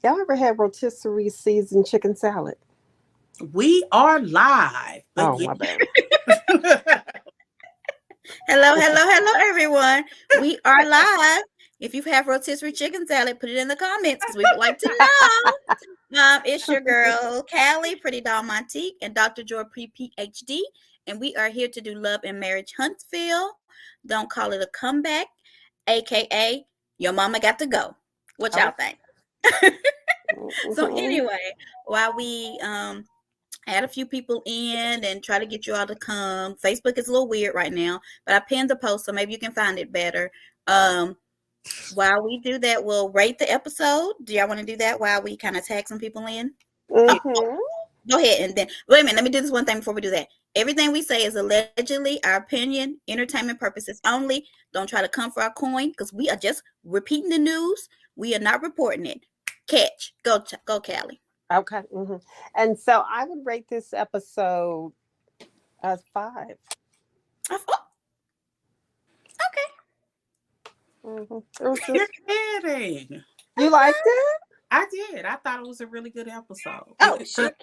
Y'all ever had rotisserie seasoned chicken salad? We are live, but Oh, yeah. my bad. Hello, hello, hello, everyone. We are live. If you have rotisserie chicken salad, put it in the comments because we would like to know. It's your girl, Callie, Pretty Doll Montique, and Dr. Joy Pre-PhD. And we are here to do Love and Marriage Huntsville. Don't call it a comeback, aka your mama got to go. What y'all Oh. think? So Mhm. anyway, while we add a few people in and try to get you all to come. Facebook is a little weird right now, but I pinned the post so maybe you can find it better. Um, while we do that, we'll rate the episode. Do y'all want to do that while we kind of tag some people in? Oh, Mhm. go ahead and then wait a minute. Let me do this one thing before we do that. Everything we say is allegedly our opinion, entertainment purposes only. Don't try to come for our coin because we are just repeating the news. We are not reporting it. Catch. Go, Callie. Okay. And so I would rate this episode as 5. Oh, okay. It was You're just, kidding. you liked it? I did. I thought it was a really good episode. Oh, Cause shit.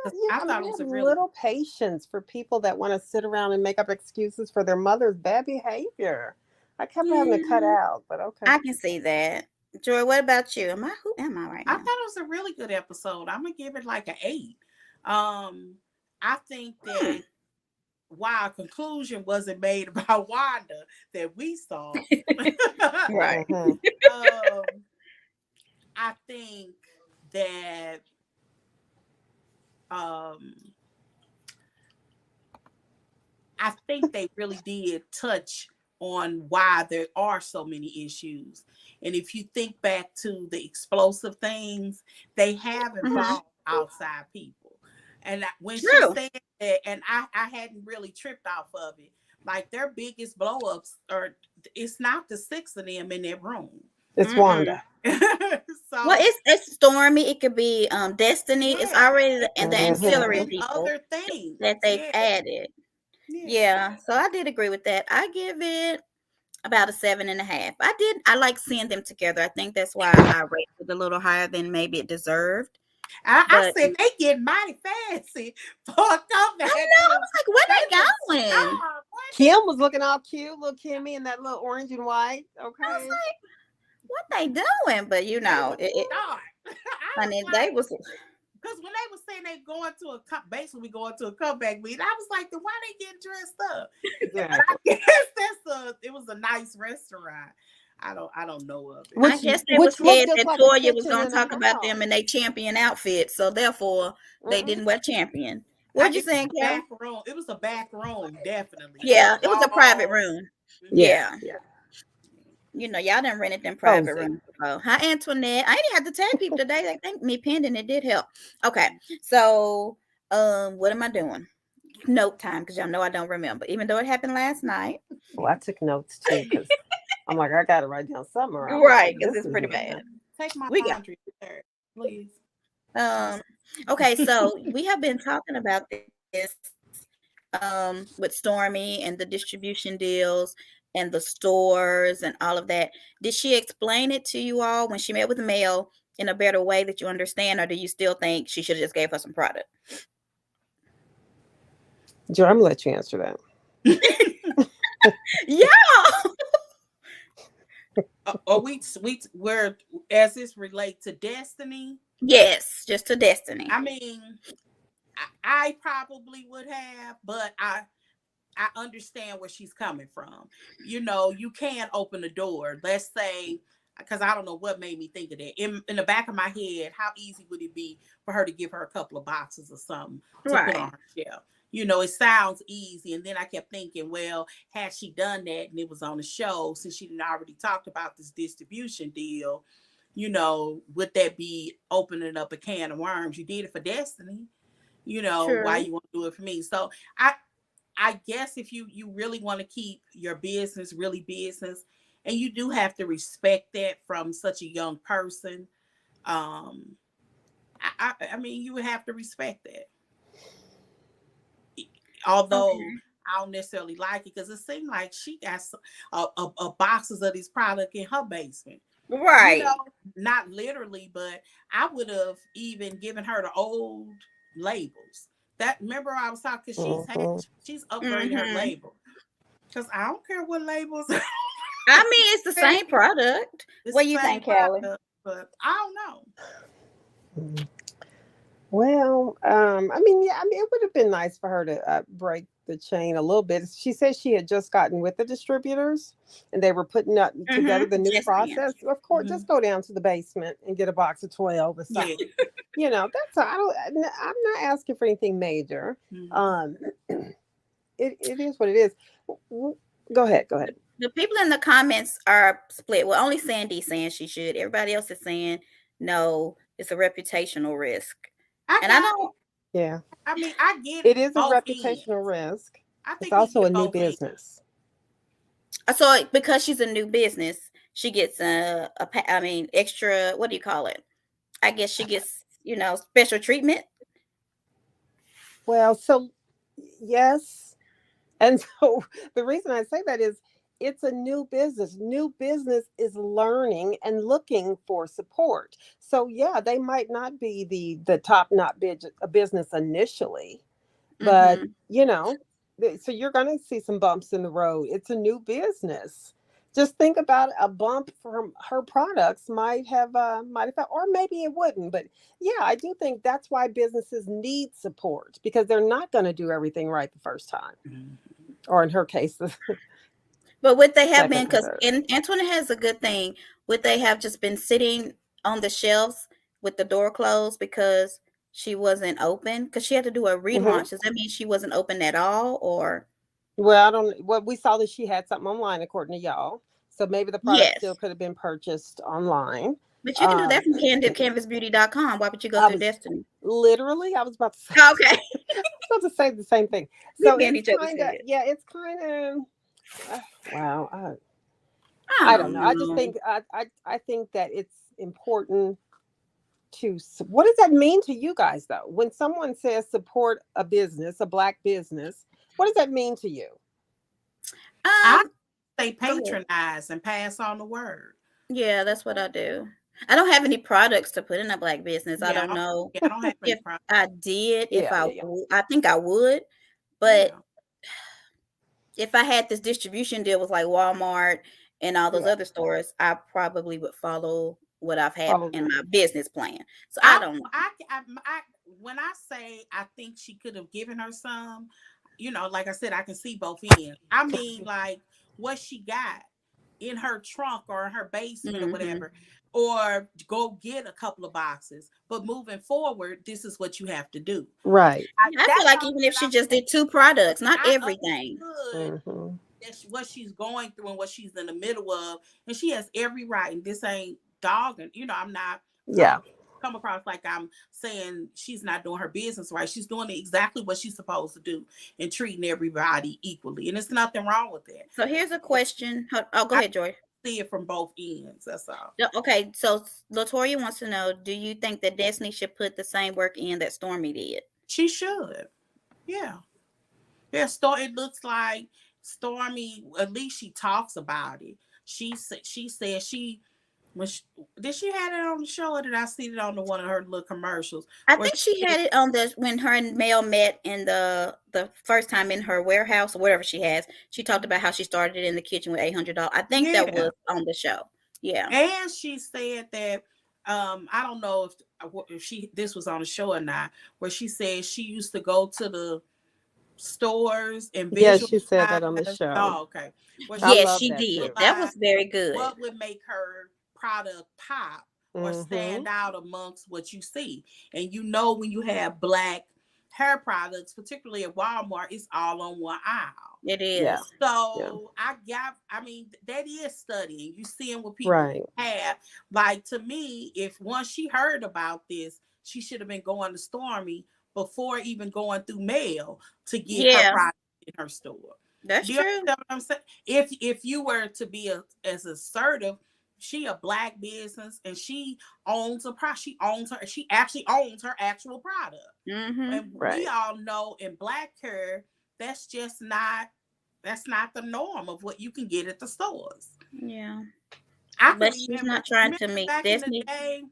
I I mean, thought it I was have a really little patience for people that want to sit around and make up excuses for their mother's bad behavior. I kept having to cut Yeah, out, but okay. I can see that. Joy, what about you? Who am I right I thought now? it was a really good episode. I'm gonna give it like an 8. I think Hmm. that while a conclusion wasn't made about Wanda that we saw, Right. hmm um, I think that um I think they really did touch on why there are so many issues. And if you think back to the explosive things, they have Hmm. involved outside people. And when she True. said that, and I hadn't really tripped off of it, like their biggest blow ups are, it's not the 6 of them in that room. It's Mm-mm. Wanda. Well, So it's Stormy. It could be Destiny. It's yeah, already the it could have ancillary hmm been people other things. that they've Yeah, added. yeah. Yeah, so I did agree with that. I give it about a 7.5. I did. I like seeing them together. I think that's why I rated it a little higher than maybe it deserved. I But said they get mighty fancy for a I comeback know. I too. was like, where They they was going? sharp. Kim was looking all cute, little Kimmy in that little orange and white. I was Okay. like, what they doing? But They was it sharp. I was honey, they like, was because when they was saying they going to basically going to a comeback meet, I was like, then why they getting dressed up? But I Exactly. guess it was a nice restaurant. I don't know of it. I Which guess they was which looked scared just that like a Toya was kitchen gonna in a talk about them house. in their champion outfit, so therefore they Mm-mm. didn't wear champion. What you It was saying, a Kelly? back room. It was a back room, definitely. It was Yeah, it was a private all. room. Mhm. Yeah, Yeah. yeah. Y'all done rented them private Cozy. rooms before. Hi, Antoinette. I didn't have to tag people today. They thanked me pending. It did help. Okay. So, what am I doing? Note time, because y'all know I don't remember, even though it happened last night. Well, I took notes too because I'm like, I got to write down something or I'm going to say, Right, because this it's is pretty not. bad. Take my We got laundry, sir, please. um okay, so we have been talking about this with Stormy and the distribution deals and the stores and all of that. Did she explain it to you all when she met with the mail in a better way that you understand, or do you still think she should have just gave her some product? Joe, I'm going to let you answer that. Yeah. Or where as this relate to Destiny. Yes, just to Destiny. I mean, I probably would have, but I understand where she's coming from. You know, you can open the door. Let's say, because I don't know what made me think of that. In the back of my head, how easy would it be for her to give her a couple of boxes or something to put Right. on her shelf? You know, it sounds easy. And then I kept thinking, well, had she done that and it was on the show, since she didn't already talked about this distribution deal, you know, would that be opening up a can of worms? You did it for Destiny. You know, why True. you want to do it for me? So I guess if you really want to keep your business really business, and you do have to respect that from such a young person. Um, I mean, you would have to respect that. Although Okay. I don't necessarily like it because it seemed like she got boxes of this product in her basement. You Right. know, not literally, but I would have even given her the old labels. That remember I was talking because Mm-hmm. she's upgraded her Mm-hmm. label. Because I don't care what labels. I mean, it's the same product. It's What the do you same think, Callie? product, but I don't know. Well, I mean, yeah, I mean, it would have been nice for her to break the chain a little bit. She said she had just gotten with the distributors and they were putting up together the Mm-hmm. new Just then. process. Of course, Mhm. just go down to the basement and get a box of 12 or Yeah. something. You know, that's all. I'm not asking for anything major. Mhm. Um, it is what it is. Go ahead. Go ahead. The people in the comments are split. Well, only Sandy saying she should. Everybody else is saying no. It's a reputational risk, I and I got it. don't. Yeah, I mean, I get it is a both reputational ends. risk. I It's think we also a get new both ends. business. So because she's a new business, she gets I mean, extra. What do you call it? I guess she gets special treatment. Well, so yes. And so the reason I say that is it's a new business. New business is learning and looking for support. So yeah, they might not be the top notch business initially, but Mm-hmm. so you're going to see some bumps in the road. It's a new business. Just think about a bump from her products might have, or maybe it wouldn't. But yeah, I do think that's why businesses need support because they're not going to do everything right the first time, Mhm. or in her case, the But would they have second been, and because third. Antoinette has a good thing, would they have just been sitting on the shelves with the door closed because she wasn't open? Because she had to do a Hmm. relaunch. Does that mean she wasn't open at all? Or Well, I don't. Well, we saw that she had something online, according to y'all. So maybe the product still yes. could have been purchased online. But you can do that Um, from canvasbeauty.com. Why would you go I through was Destiny? literally, I was about to say, Okay. about to say the same thing. We So be in it's each other's kind of, head. yeah, it's kind of, wow. I I don't don't know. I just know. think, I think that it's important what does that mean to you guys though? When someone says support a business, a black business, what does that mean to you? I Um, say Go ahead. patronize and pass on the word. Yeah, that's what I do. I don't have any products to put in a black business. I Yeah, don't know I don't have any if problem. I did, if Yeah, I yeah, yeah. would. I think I would, but Yeah. if I had this distribution deal with like Walmart and all those Yeah. other stores, I probably would follow what I've had Follow in them. my business plan. So I I, don't know. I when I say I think she could have given her some, like I said, I can see both ends. I mean, like what she got in her trunk or in her basement or Hmm. whatever, or go get a couple of boxes. But moving forward, this is what you have to do. Right. I feel That's like all even if that she I'm just saying. did two products, not I everything. understood Hmm. what she's going through and what she's in the middle of, and she has every right. And this ain't dogging, I'm not Yeah. come across like I'm saying she's not doing her business right. She's doing exactly what she's supposed to do and treating everybody equally, and there's nothing wrong with that. So here's a question. Oh, go I ahead, Joy. see it from both ends. That's all. Okay, so Latoya wants to know, do you think that Destiny should put the same work in that Stormy did? She should. Yeah. Yeah. It looks like Stormy. At least she talks about it. She said she when she, did she had it on the show or did I see it on the one of her little commercials I where think she she said, had it on the when her and Mel met in the first time in her warehouse or whatever she has. She talked about how she started in the kitchen with $800. I think that yeah, was on the show. Yeah. and she said that I don't know if she this was on the show or not, where she said she used to go to the stores and Yes, visualize. she said that on the show. Oh, okay. Where I she Yes, love she that did. too. That was visualized very good. what would make her product pop or Hmm. stand out amongst what you see. And when you have black hair products, particularly at Walmart, it's all on one aisle. It Yeah. is. Yeah. So I mean, that is studying. You seeing what people Right. have. Like to me, if once she heard about this, she should have been going to Stormy before even going through mail to get her Yeah, product in her store. that's Do you true. understand what I'm saying? If you were to be as assertive, she a black business and she owns a product. She actually owns her actual product. Mm-hmm. And we Right. all know in black hair, that's just not that's not the norm of what you can get at the stores. Yeah. I but can she's remember, not trying to remember meet back in the Destiny. day,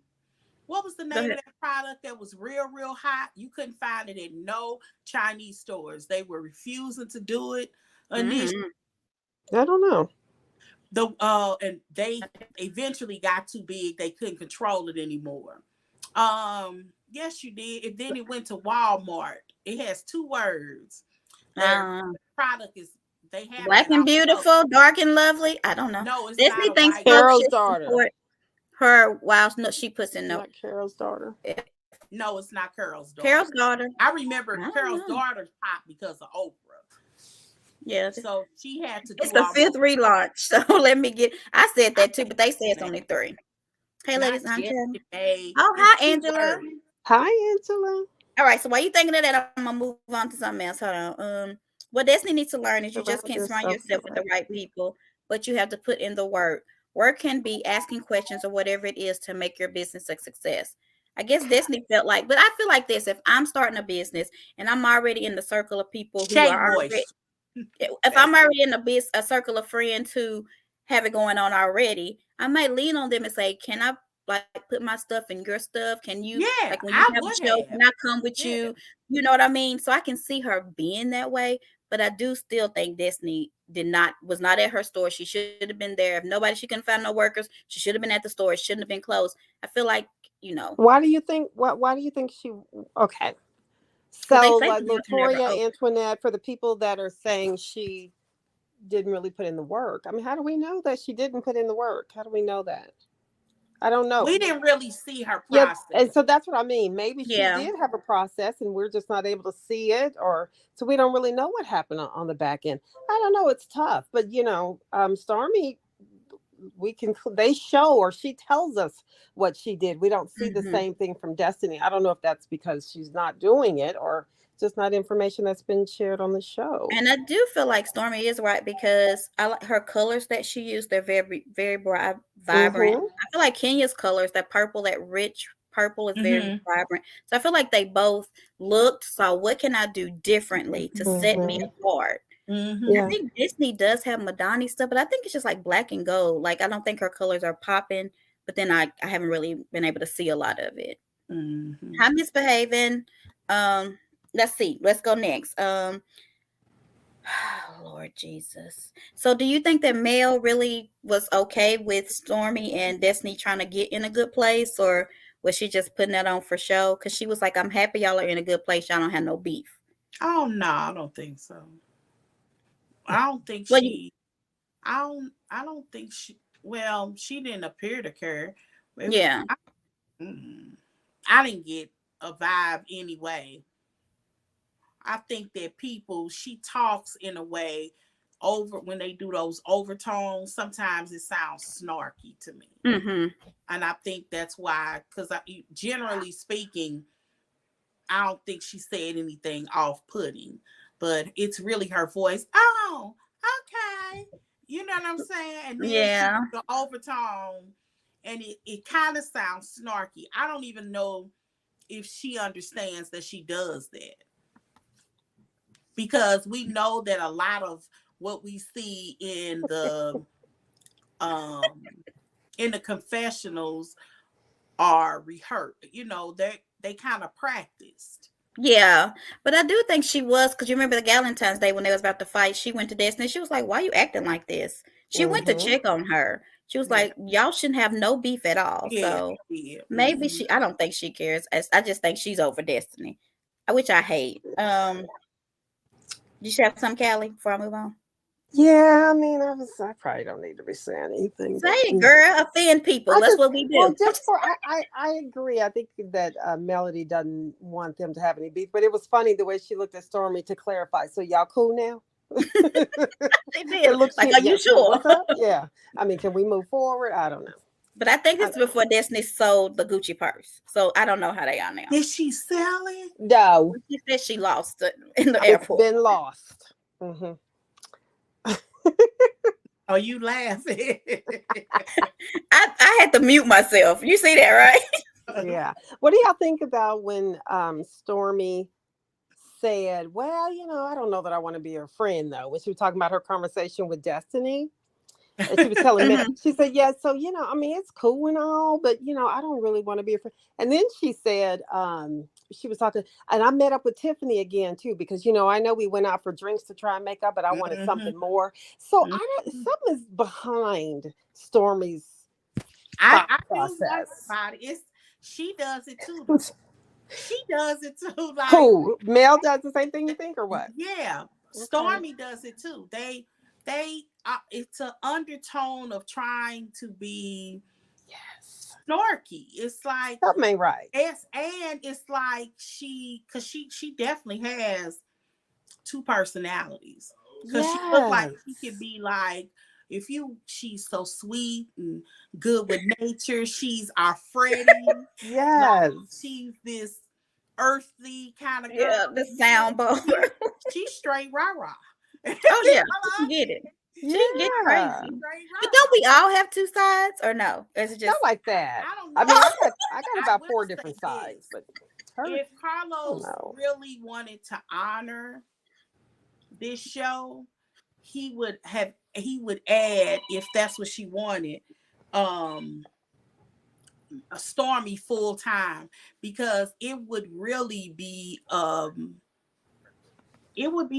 what was the Go name ahead. of that product that was real, real hot? You couldn't find it in no Chinese stores. They were refusing to do it initially. Mm-hmm. I don't know. And they eventually got too big. They couldn't control it anymore. Yes, you did. And then it went to Walmart. It has two words. Their Um, product is they have it Black in and all colors. beautiful, dark and lovely. I don't know. No, it's not Destiny a thinks white folks Carol's should daughter. support her while no, she puts in no. Not Carol's daughter. No, it's not Carol's Carol's daughter. daughter. I I remember don't Carol's know. daughter's pop because of Oprah. Yeah, So she had to it's do the all fifth those. relaunch. So let me get. I said I that too, but they say it's man, only 3. Hey, ladies, not I'm Kelly. yesterday. Oh, It's hi, two Angela. words. Hi, Angela. All right. So while you thinking of that, I'm gonna move on to something else. Hold on. What Destiny needs to learn is you just Surround can't surround yourself yourself with with the the right right people, but you have to put in the work. Work can be asking questions or whatever it is to make your business a success. I guess Destiny felt like, but I feel like this: if I'm starting a business and I'm already in the circle of people who Shea are already, moist. if That's I'm it. already in a circle of friends who have it going on already, I might lean on them and say, "Can I like put my stuff in your stuff? Can you Yeah, like when you I have a would show? have. Can I come with Yeah. you? You know what I mean?" So I can see her being that way, but I do still think Destiny was not at her store. She should have been there. If nobody, she couldn't find no workers, she should have been at the store. It shouldn't have been closed. I feel like Why do you think? Why do you think she? Okay, because they so say like the doors are never Latoya, open. Antoinette, for the people that are saying she didn't really put in the work. I mean, how do we know that she didn't put in the work? How do we know that? I don't know. We didn't really see her Yeah, process. and so that's what I mean. Maybe she Yeah, did have a process, and we're just not able to see it, or so we don't really know what happened on the back end. I don't know. It's tough, but Stormy, they show or she tells us what she did. We don't see the hmm same thing from Destiny. I don't know if that's because she's not doing it or just not information that's been shared on the show. and I do feel like Stormy is right because I like her colors that she used. They're very, very bright, vibrant. Mm-hmm. I feel like Kenya's colors, that purple, that rich purple, is very Mm-hmm. vibrant. So I feel like they both looked. So what can I do differently to set me Mm-hmm. apart? I Mm-hmm. Yeah. think Disney does have Madani stuff, but I think it's just like black and gold. Like I don't think her colors are popping. But then I haven't really been able to see a lot of it. Mm-hmm. Hi, misbehaving. Let's see. Let's go next. Lord Jesus. So do you think that Mel really was okay with Stormy and Destiny trying to get in a good place, or was she just putting that on for show? Because she was like, I'm happy y'all are in a good place. Y'all don't have no beef. Oh no, I don't think so. I don't think Well, you, she I don't think she well, she didn't appear to care. Maybe yeah. mm, I didn't get a vibe anyway. I think that she talks in a way over when they do those overtones, sometimes it sounds snarky to me. Mm-hmm. And I think that's why, because generally speaking, I don't think she said anything off putting, but it's really her voice. Oh, okay. You know what I'm saying? And then she Yeah. do the overtone and it kind of sounds snarky. I don't even know if she understands that she does that because we know that a lot of what we see um in the confessionals are rehearsed. They kind of practiced. Yeah. But I do think she was, because you remember the Galentine's Day when they was about to fight, she went to Destiny. She was like, why you acting like this? She went to Mm-hmm. check on her. She was Yeah, like, y'all shouldn't have no beef at all. yeah, So yeah. maybe Mm-hmm. I don't think she cares. I just think she's over Destiny, which I hate. You should have some, Callie, before I move on. Yeah, I mean, I probably don't need to be saying anything, Say but it, girl. Offend people. I That's just, what we well, do. just for I agree. I think that Melody doesn't want them to have any beef, but it was funny the way she looked at Stormy to clarify. So y'all cool now? They It did. looks, Like, yeah, are yeah. you So sure? what's up? Yeah. I mean, can we move forward? I don't know. But I think I, it's before Destiny sold the Gucci purse. So I don't know how they are now. Did she sell it? no, She said she lost it in the it's airport. been lost. Hmm. Are you laughing? I had to mute myself. You see that, right? Yeah. What do y'all think about when Stormy said, "Well, I don't know that I want to be her friend though," when she was talking about her conversation with Destiny? And she was telling me, Mhm. she said, yeah, so, I mean, it's cool and all, but, I don't really want to be a friend. And then she said, she was talking, and I met up with Tiffany again, too, because, I know we went out for drinks to try and make up, but I wanted Mhm. something more. So Mhm. something is behind Stormy's I thought I do wonder process. about it. She does it too, though. She does it too. Like, Who? Mel does the same thing you think, or what? yeah, Okay. Stormy does it too. They it's an undertone of trying to be Yes. snarky. It's like Something ain't right. it's like because she definitely has two personalities. Because she look like she could Yes. be like, she's so sweet and good with nature. She's our Freddie. Like Yes. she's this earthy kind of girl. Yeah, the And then soundbar. she's straight rah rah. Oh yeah, she Hello? can get it. She can get Yeah. crazy. Straight But rah don't rah. we all have two sides, or no? Is it Not just like that. I don't I mean, know. I got I about will 4 say different this. sides, but her, I If don't Carlos know. really wanted to honor this show, he would add, if that's what she wanted, um a Stormy full time, because it would be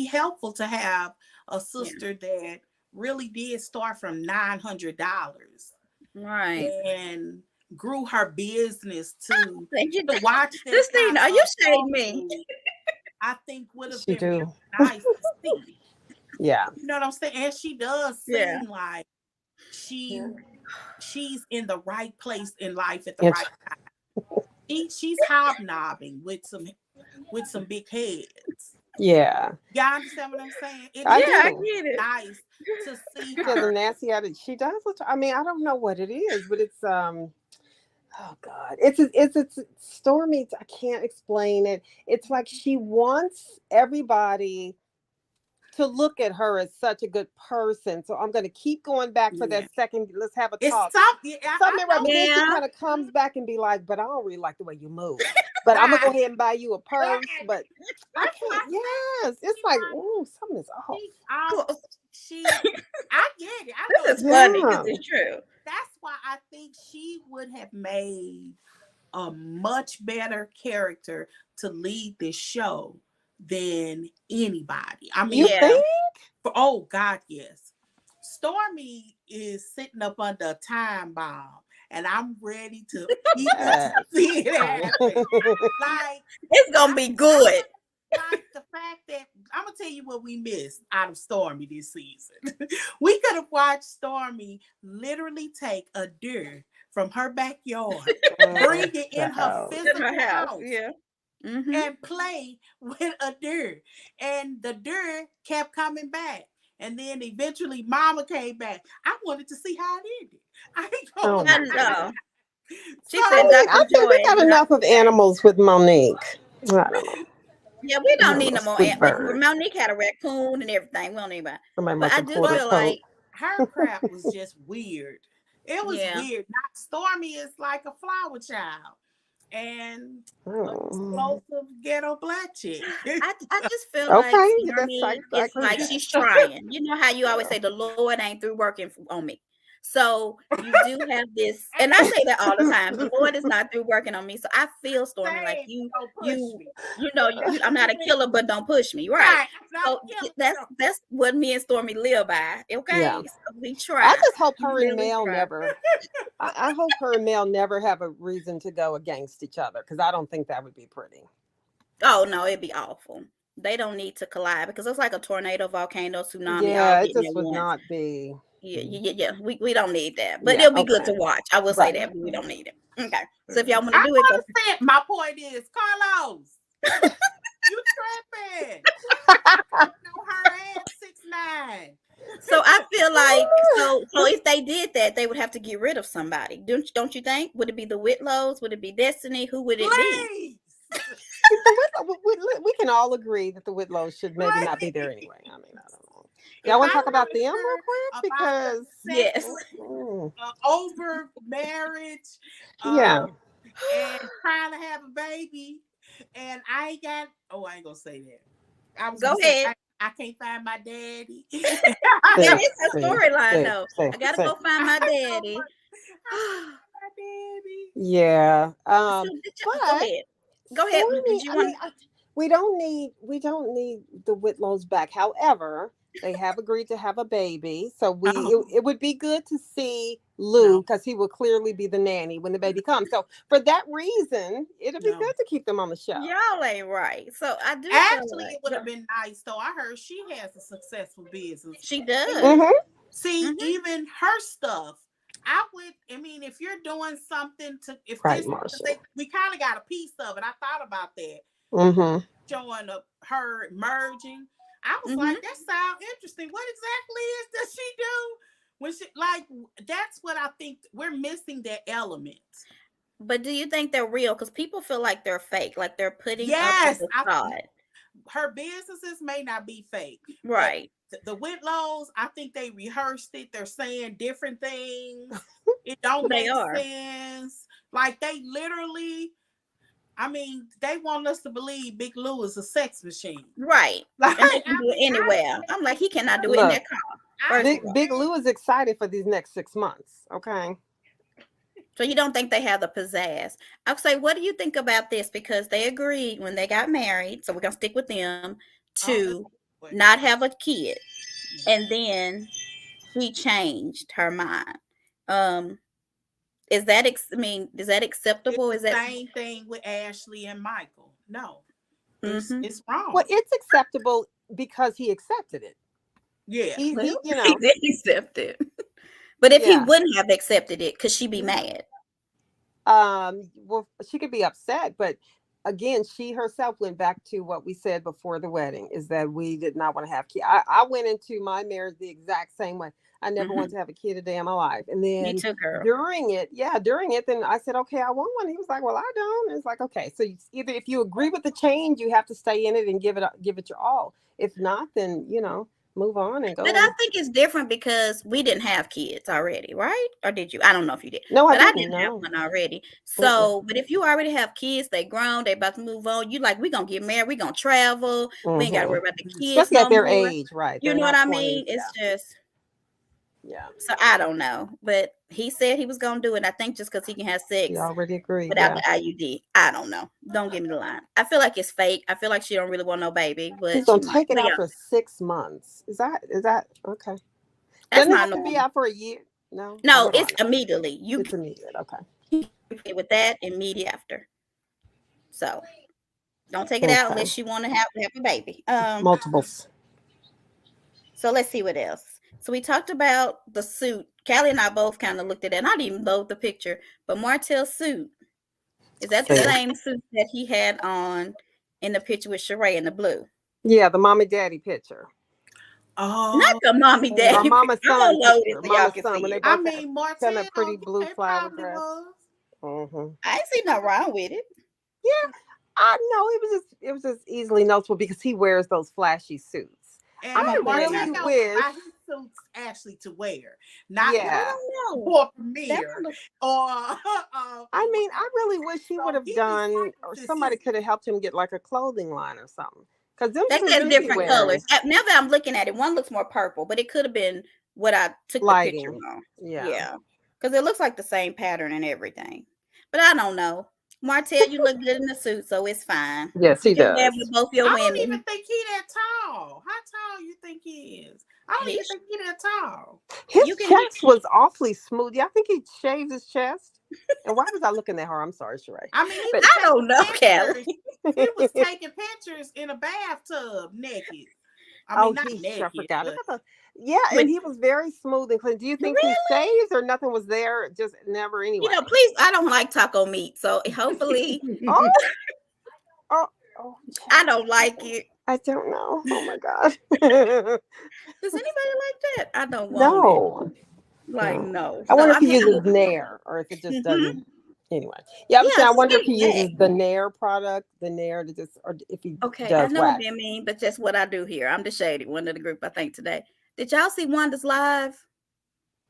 helpful to have a yeah, sister that really did start from $900 right? and grew her business Thank you, to watch that Christine. kind Are you of shading me? unfold. I think would have She been do. really nice to see. Yeah. You know what I'm saying? And she does Yeah. seem like Yeah. she she's in the right place in life at the It's, right time. She's hobnobbing with some big heads. yeah. Y'all understand what I'm saying? I Yeah, It I would do. get be it. nice to see She has a her. nasty attitude. She does. I mean, I don't know what it is, but it's oh God, it's Stormy. I can't explain it. It's like she wants everybody to look at her as such a good person. So I'm going to keep going back for Yeah. that second. Let's have a It's talk. something. I Something right, know but then she Yeah. kind of comes back and be like, "But I don't really like the way you move. But I'm gonna go that. ahead and buy you a purse." But I That's why can't. I Yes, say it's she like, might. ooh, something is off. She she. I get it. I know This is exactly. funny because Yeah. it's true. That's why I think she would have made a much better character to lead this show than anybody. I You mean, Yeah. think? oh God, yes. Stormy is sitting up under a time bomb, and I'm ready to even to Yes. see it happen. Like, It's gonna be good. like the fact that I'm gonna tell you what we missed out of Stormy this season. We could have watched Stormy literally take a deer from her backyard, bring it in her Child. In her physical house. house, Yeah. Mm-hmm. and play with a deer. And the deer kept coming back. And then eventually Mama came back. I wanted to see how it ended. I ain't Oh gonna I my lie. know. God. So She I said mean, Dr. I think we Joy got would not enough of come back. animals with Monique. I don't know. Yeah, we don't need no Little more. sweet bird. Monique had a raccoon and everything. We don't need that. Somebody But must I have do pulled her but feel coat. like, her crap was just weird. It was yeah, weird. Not Stormy is like a flower child and an Oh. explosive ghetto black chick. I just feel like Okay, that's Stormy I is agree with like that. she's trying. You know how you always Yeah. say the Lord ain't through working on me. So you do have this, and I say that all the time. The Lord is not through working on me. So I feel Stormy like Saying, don't push you, me. I'm not a killer, but don't push me, right? Right. I'm not So a killer. that's what me and Stormy live by. Yeah. Okay, so we I try. just hope We her and literally Mel try. never. I hope her and Mel never have a reason to go against each other because I don't think that would be pretty. Oh no, it'd be awful. They don't need to collide because it's like a tornado, volcano, tsunami, all Yeah, it hitting just at would once. not be. Yeah. We don't need that, but Yeah. it'll be good Okay. to watch. I will say Right. that, but we don't need it. Okay, so if y'all want I to do it, understand. My point is, Carlos, you tripping. No, her ass 6'9". so I feel like so if they did that, they would have to get rid of somebody. Don't you think? Would it be the Whitlows? Would it be Destiny? Who would it be? Please. We can all agree that the Whitlows should maybe not be there Please. anyway. I mean, I don't know. If Y'all want to I talk about want to them real hear quick about the because Yes. sex mm, over marriage, yeah, and trying to have a baby, and I ain't got. Oh, I ain't gonna say that. I was Go gonna say ahead. I can't find my daddy. That is a storyline, though. see, I gotta see. go find my daddy. My daddy. Yeah. So go But ahead. Go ahead. Did you want? we don't need the Whitlows back. However, they have agreed to have a baby, so it would be good to see Lou because he will clearly be the nanny when the baby comes. So for that reason, it'll be good to keep them on the show. Y'all ain't right. So I do. Actually, it would have been nice though. I heard she has a successful business. She does. Mm-hmm. See, even her stuff. I mean, if you're doing something we kind of got a piece of it. I thought about that. Mm-hmm. Showing up her merging. I was like, that sounds interesting. What exactly does she do? When she that's what I think we're missing, that element. But do you think they're real? Because people feel like they're fake, like they're putting up a facade. Her businesses may not be fake. Right. The Whitlows, I think they rehearsed it. They're saying different things. It don't make sense. Like they literally, I mean, they want us to believe Big Lou is a sex machine. Right. Like, and they can do it anywhere. I'm like, he cannot do it in that car. Big Lou is excited for these next 6 months. Okay. So you don't think they have the pizzazz? I'll say, what do you think about this? Because they agreed when they got married, so we're gonna stick with them, to not have a kid, and then she changed her mind. Is that is that acceptable? It's the same thing with Ashley and Michael? No, it's wrong. Well, it's acceptable because he accepted it. Yeah, he did accept it. But if he wouldn't have accepted it, could she be mad? Well, she could be upset, but again, she herself went back to what we said before the wedding, is that we did not want to have kids. I went into my marriage the exact same way. I never wanted to have a kid a day in my life. And then during it, then I said, okay, I want one. He was like, well, I don't. And it's like, okay. So either if you agree with the change, you have to stay in it and give it your all. If not, then, move on and go. But I think it's different because we didn't have kids already, right? Or did you? I don't know if you did. No, but I didn't have one already. So, but if you already have kids, they grown, they about to move on. You like, we gonna get married, we gonna travel. We ain't gotta worry about the kids. Especially at their age, right? You know what I mean? It's just. Yeah. So I don't know, but he said he was gonna do it. I think just because he can have sex. He already agreed without the IUD. I don't know. Don't give me the line. I feel like it's fake. I feel like she don't really want no baby. But he's gonna take it out for 6 months. Is that okay? That's not to be out for a year. No, it's immediately. It's immediate. Okay. With that immediate after. So don't take it out unless you want to have a baby. Multiples. So let's see what else. So we talked about the suit. Callie and I both kind of looked at it, and I didn't even load the picture. But Martell's suit, is that the same suit that he had on in the picture with Sheree in the blue? Yeah, the mommy daddy picture. Oh, not the mommy daddy. My mama's son. When they both kind of pretty blue flower dress. I ain't see nothing wrong with it. Yeah, I know it was just easily noticeable because he wears those flashy suits. And I really wish suits actually to wear, not for premiere or. I mean, I really wish he would have done, or somebody could have helped him get like a clothing line or something. Because them has different colors. Now that I'm looking at it, one looks more purple, but it could have been what I took the picture on. Yeah, because it looks like the same pattern and everything. But I don't know. Martell, you look good in the suit, so it's fine. Yes, he does. With both your women. I don't even think he's that tall. How tall you think he is? I don't even think he's that tall. His chest was awfully smooth. Yeah, I think he shaved his chest. And why was I looking at her? I'm sorry, Sheree. I mean, I don't know, Callie. He was taking pictures in a bathtub naked. I mean, not naked. I forgot about and he was very smooth and clean. Do you think he shaves or nothing was there? Just never anyway. Please, I don't like taco meat, so hopefully. I don't like it. I don't know. Oh my God. Does anybody like that? I don't want it. No. I wonder if he uses Nair or if it just doesn't. Anyway, I wonder if he uses the Nair product, or if he does I know wax. what you mean, but that's what I do here. I'm the shady one of the group, I think, today. Did y'all see Wanda's live?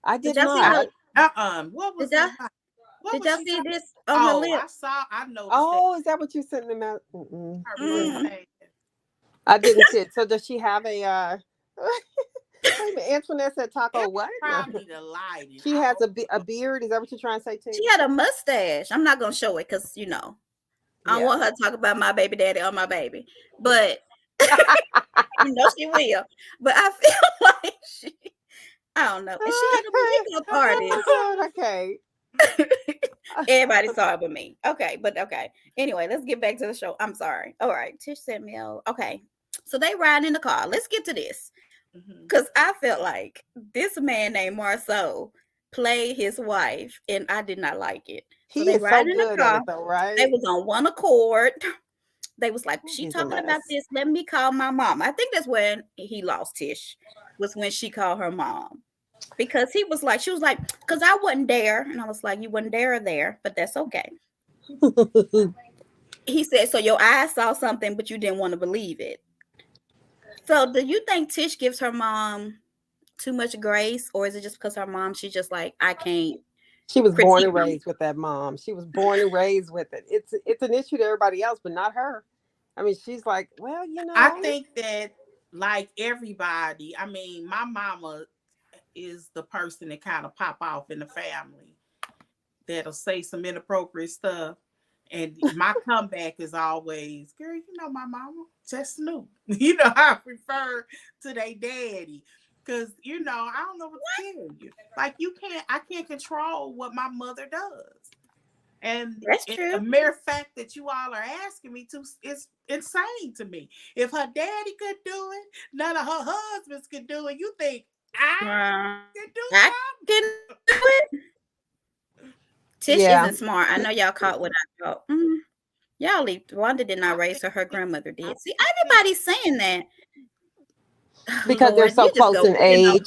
I did not. What was that? Did y'all see this on her lip? I noticed. Oh, is that what you sent them out? I didn't see it. So does she have a wait a minute, Antoinette said taco That's what? No. probably the lighting. She I has hope. a beard. Is that what you're trying to say, She T? had a mustache. I'm not gonna show it because I don't Yeah. want her to talk about my baby daddy or my baby, but she will. But I feel like I don't know. And she had a makeup artist. Oh God, okay. Everybody saw it but me. Okay, but okay. Anyway, let's get back to the show. I'm sorry. All right, Tish sent me out. Okay, so they ride in the car. Let's get to this Mhm. because I felt like this man named Marceau played his wife, and I did not like it. So He they is so ride in the good at car. it though, They right? was on one accord. They was like, she He's a talking about mess. this. Let me call my mom. I think that's when he lost Tish, was when she called her mom. Because she was like, because I wasn't there. And I was like, you wasn't there or there, but that's okay. He said, so your eyes saw something, but you didn't want to believe it. So do you think Tish gives her mom too much grace? Or is it just because her mom, she's just like, I can't She was born critique and them? raised with that mom. She was born and raised with it. It's an issue to everybody else, but not her. I mean, she's like, well, I think that, like everybody, I mean, my mama is the person that kind of pop off in the family that'll say some inappropriate stuff. And my comeback is always, girl, my mama just knew. I prefer to their daddy. Cause I don't know what to tell you. Like I can't control what my mother does. And That's true. the mere fact that you all are asking me to is insane to me. If her daddy could do it, none of her husbands could do it. You think I can do I can do it. Tish yeah. isn't smart. I know y'all caught what I thought. Y'all leave. Wanda did not raise her. Her grandmother did. See, everybody's saying that. Because they're Lord, so you just close go in in age.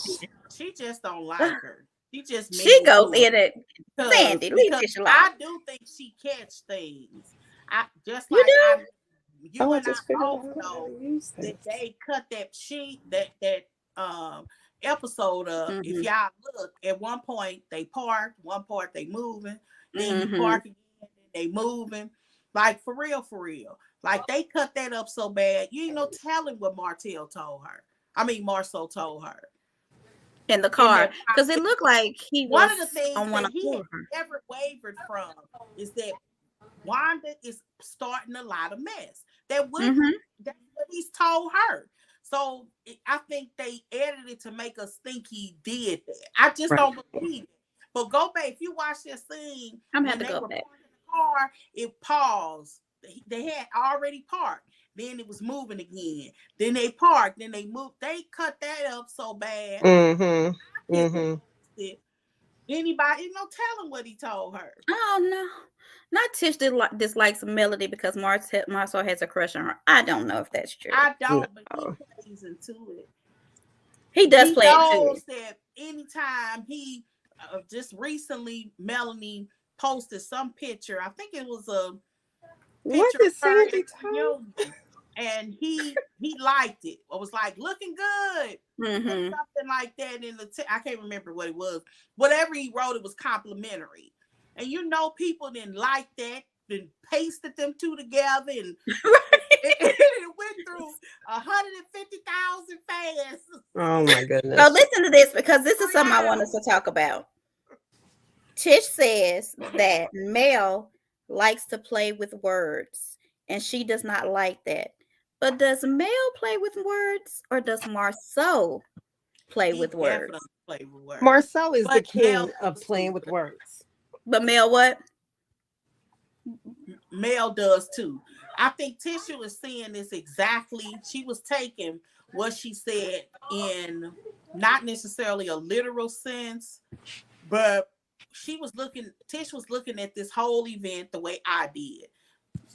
She just don't like her. She just She mean goes to in her. it. Sandy, leave Because Tish alone. I do think she catch things. I just You like do? you I and I just figured both out how know to use that this. they cut that episode up. If Mm-hmm. y'all look, at one point they parked, one part they moving, then you Mm-hmm. park again, then they moving. Like for real, for real. Like they cut that up so bad, you ain't no telling what Marceau told her In the in car. that Because it looked like he one was of the things on one that he had accord. never wavered from is that Wanda is starting a lot of mess. That's what he's told her. So I think they edited it to make us think he did that. I just Right. don't believe it. But go back, if you watch that scene I'm gonna have when to they go were back. parking the car, it paused. They had already parked. Then it was moving again. Then they parked. Then they moved. They cut that up so bad. Mm-hmm. Mm-hmm. Anybody, no telling what he told her. Oh no. Not Tish dislikes Melody because Marceau has a crush on her. I don't know if that's true. I don't, but he No. plays into it. He does He play it too. knows that anytime he just recently, Melanie posted some picture. I think it was a What picture of did her at Sandy the tell? reunion, and he liked it. It was like looking good. Mm-hmm. Something like that in I can't remember what it was. Whatever he wrote, it was complimentary. And people didn't like that, then pasted them two together, and it went through 150,000 fans. Oh my So goodness. listen to this because this is something I want us to talk about. Tish says that Mel likes to play with words, and she does not like that. But does Mel play with words, or does Marceau play He with words? definitely play with words. Marceau is the But king Mel of does playing too. with words. But Mel what? Mel does too. I think Tisha was seeing this exactly. She was taking what she said in not necessarily a literal sense, but Tish was looking at this whole event the way I did.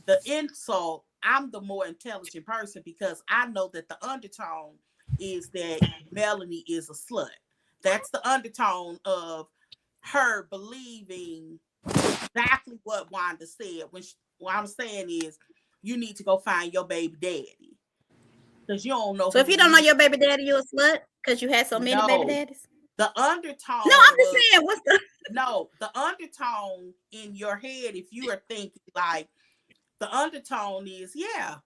The insult, I'm the more intelligent person because I know that the undertone is that Melanie is a slut. That's the undertone of her believing exactly what Wanda said. What I'm saying is, you need to go find your baby daddy because you don't know. So if you don't know your baby daddy, you a slut because you had so many baby daddies. The undertone. No, I'm just saying. What's the undertone in your head? If you are thinking like the undertone is, yeah,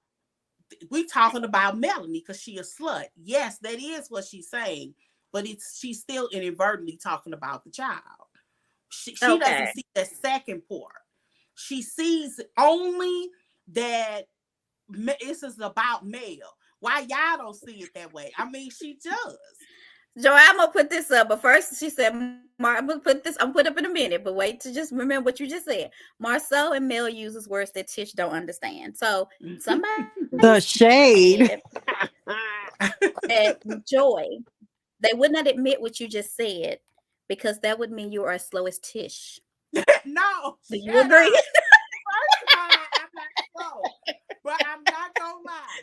we talking about Melanie because she a slut. Yes, that is what she's saying, but she's still inadvertently talking about the child. She Okay. doesn't see the second part. She sees only that this is about male. Why y'all don't see it that way? I mean, she does. Joy, I'm gonna put this up, but first she said, I'm gonna put this, I'm put up in a minute, but wait to just remember what you just said. Marcel and Mel uses words that Tish don't understand. So somebody The shade. said that Joy, they would not admit what you just said because that would mean you are as slow as Tish. No, Do you agree? First of all, I'm not slow, but I'm not gonna lie.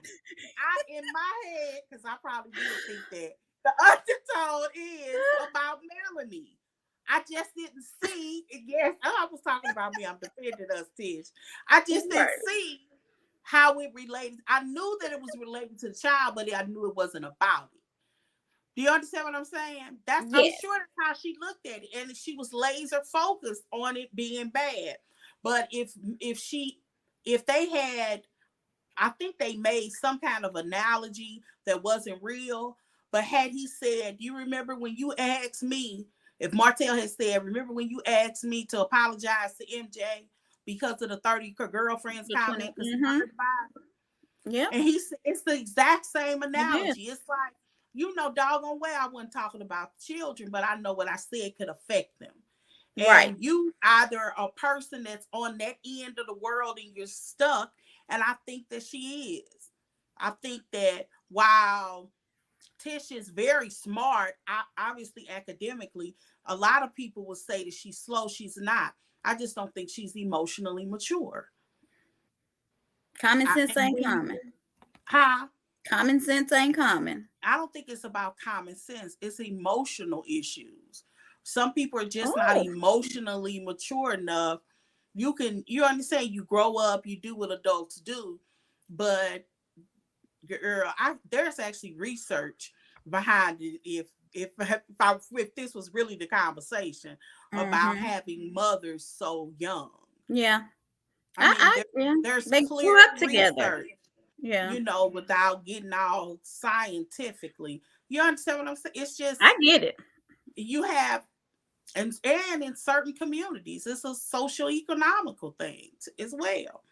In my head, because I probably did think that the undertone is about Melanie. I just didn't see. Yes, I was talking about me. I'm defending us, Tish. I just didn't see how it related. I knew that it was related to the child, but I knew it wasn't about it. Do you understand what I'm saying? I'm sure that's how she looked at it, and she was laser focused on it being bad. But if they had, I think they made some kind of analogy that wasn't real. But had he said, "Do you remember when you asked me?" If Martell had said, "Remember when you asked me to apologize to MJ because of the 30 girlfriends comment because he heard about it?" Yeah, and he said it's the exact same analogy. It's like, doggone well I wasn't talking about children, but I know what I said could affect them. Right. And you either a person that's on that end of the world and you're stuck, and I think that she is. I think that while Tish is very smart, obviously academically, a lot of people will say that she's slow. She's not. I just don't think she's emotionally mature. Common sense ain't common. Huh? Common sense ain't common. I don't think it's about common sense. It's emotional issues. Some people are just not emotionally mature enough. You understand, you grow up, you do what adults do, but girl, there's actually research behind it. If this was really the conversation about having mothers so young. Yeah. I mean, there's they clear grew up together. research. Yeah. Without getting all scientifically. You understand what I'm saying? It's just, I get it. You have, and in certain communities, it's a social economical thing as well.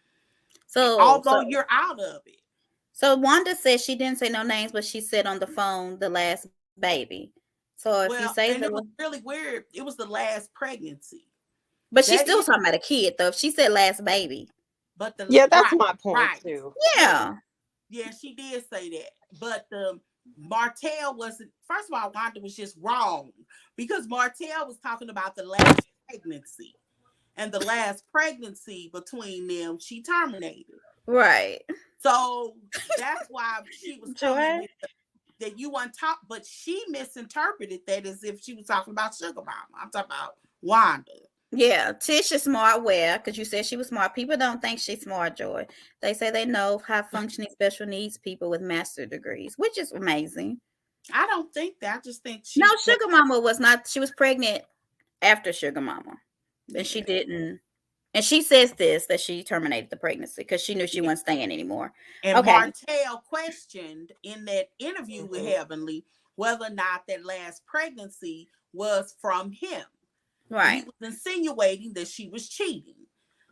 So although you're out of it. So Wanda said she didn't say no names, but she said on the phone the last baby. So if you say it was really weird. It was the last pregnancy. But she's still talking about a kid, though. If she said last baby. But that's my point too. Yeah. Yeah, she did say that. But Martell wasn't. First of all, Wanda was just wrong because Martell was talking about the last pregnancy, and the last pregnancy between them, she terminated. Right. So that's why she was coming with that you want to talk, but she misinterpreted that as if she was talking about Sugar Mama. I'm talking about Wanda. Yeah, Tish is smart. Where? Because you said she was smart. People don't think she's smart, Joy. They say they know high-functioning special needs people with master degrees, which is amazing. I don't think that. I just think no, Sugar Mama was not. She was pregnant after Sugar Mama, and she didn't. And she says that she terminated the pregnancy because she knew she wasn't staying anymore. And Martell questioned in that interview with Heavenly whether or not that last pregnancy was from him. Right. He was insinuating that she was cheating.